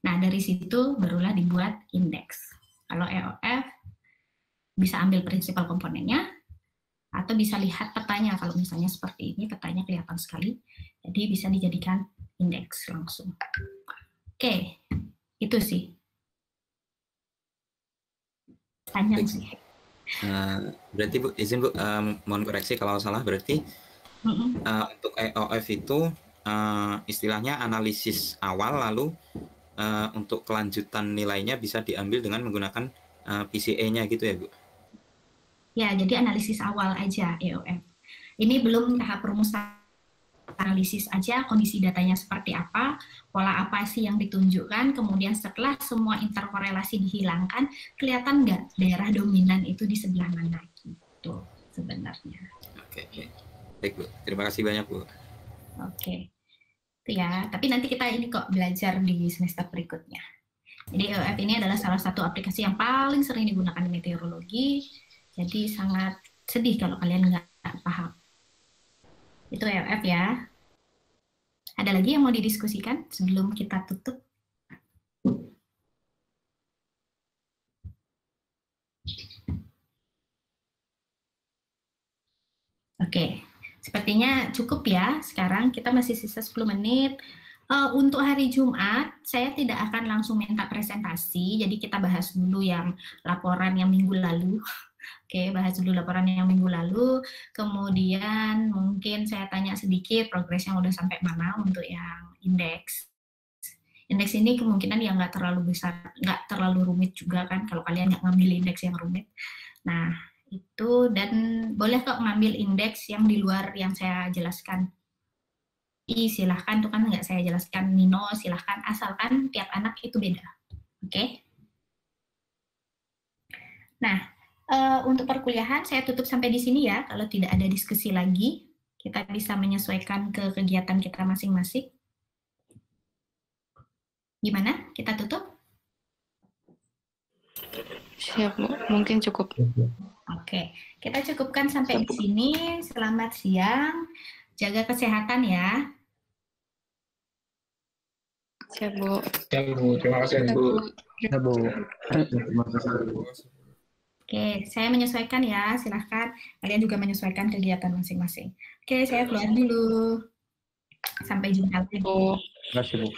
Nah, dari situ barulah dibuat indeks. Kalau EOF, bisa ambil prinsipal komponennya, atau bisa lihat petanya. Kalau misalnya seperti ini, petanya kelihatan sekali. Jadi bisa dijadikan indeks langsung. Oke, itu sih. Panjang sih. Berarti Bu, izin Bu, mohon koreksi kalau salah, berarti untuk EOF itu istilahnya analisis awal, lalu untuk kelanjutan nilainya bisa diambil dengan menggunakan PCA-nya gitu ya Bu? Ya, jadi analisis awal aja EOF. Ini belum tahap rumusan, analisis aja kondisi datanya seperti apa, pola apa sih yang ditunjukkan, kemudian setelah semua interkorelasi dihilangkan, kelihatan nggak daerah dominan itu di sebelah mana gitu sebenarnya. Oke. Baik Bu, terima kasih banyak Bu. Oke. Itu ya, tapi nanti kita ini kok belajar di semester berikutnya. Jadi EOF ini adalah salah satu aplikasi yang paling sering digunakan di meteorologi, jadi sangat sedih kalau kalian nggak paham. Itu EOF ya. Ada lagi yang mau didiskusikan sebelum kita tutup? Oke. Sepertinya cukup ya, sekarang kita masih sisa 10 menit. Untuk hari Jumat, saya tidak akan langsung minta presentasi, jadi kita bahas dulu yang laporan yang minggu lalu. Oke, bahas dulu laporan yang minggu lalu, kemudian mungkin saya tanya sedikit progres yang udah sampai mana untuk yang indeks. Indeks ini kemungkinan yang nggak terlalu besar, nggak terlalu rumit juga kan, kalau kalian nggak ngambil indeks yang rumit. Nah, itu, dan boleh kok ngambil indeks yang di luar yang saya jelaskan. Silahkan, itu kan nggak saya jelaskan, Nino silahkan, asalkan tiap anak itu beda. Oke? Nah, untuk perkuliahan saya tutup sampai di sini ya, kalau tidak ada diskusi lagi, kita bisa menyesuaikan ke kegiatan kita masing-masing. Gimana? Kita tutup? Siap, Bu. Mungkin cukup. Oke, kita cukupkan sampai di sini. Selamat siang, jaga kesehatan ya. Siap, Bu. Siap, Bu. Terima kasih, Bu. Siap, Bu. Terima kasih, Bu. Oke, saya menyesuaikan ya. Silahkan kalian juga menyesuaikan kegiatan masing-masing. Oke, saya keluar dulu. Sampai jumpa lagi. Terima kasih, Bu.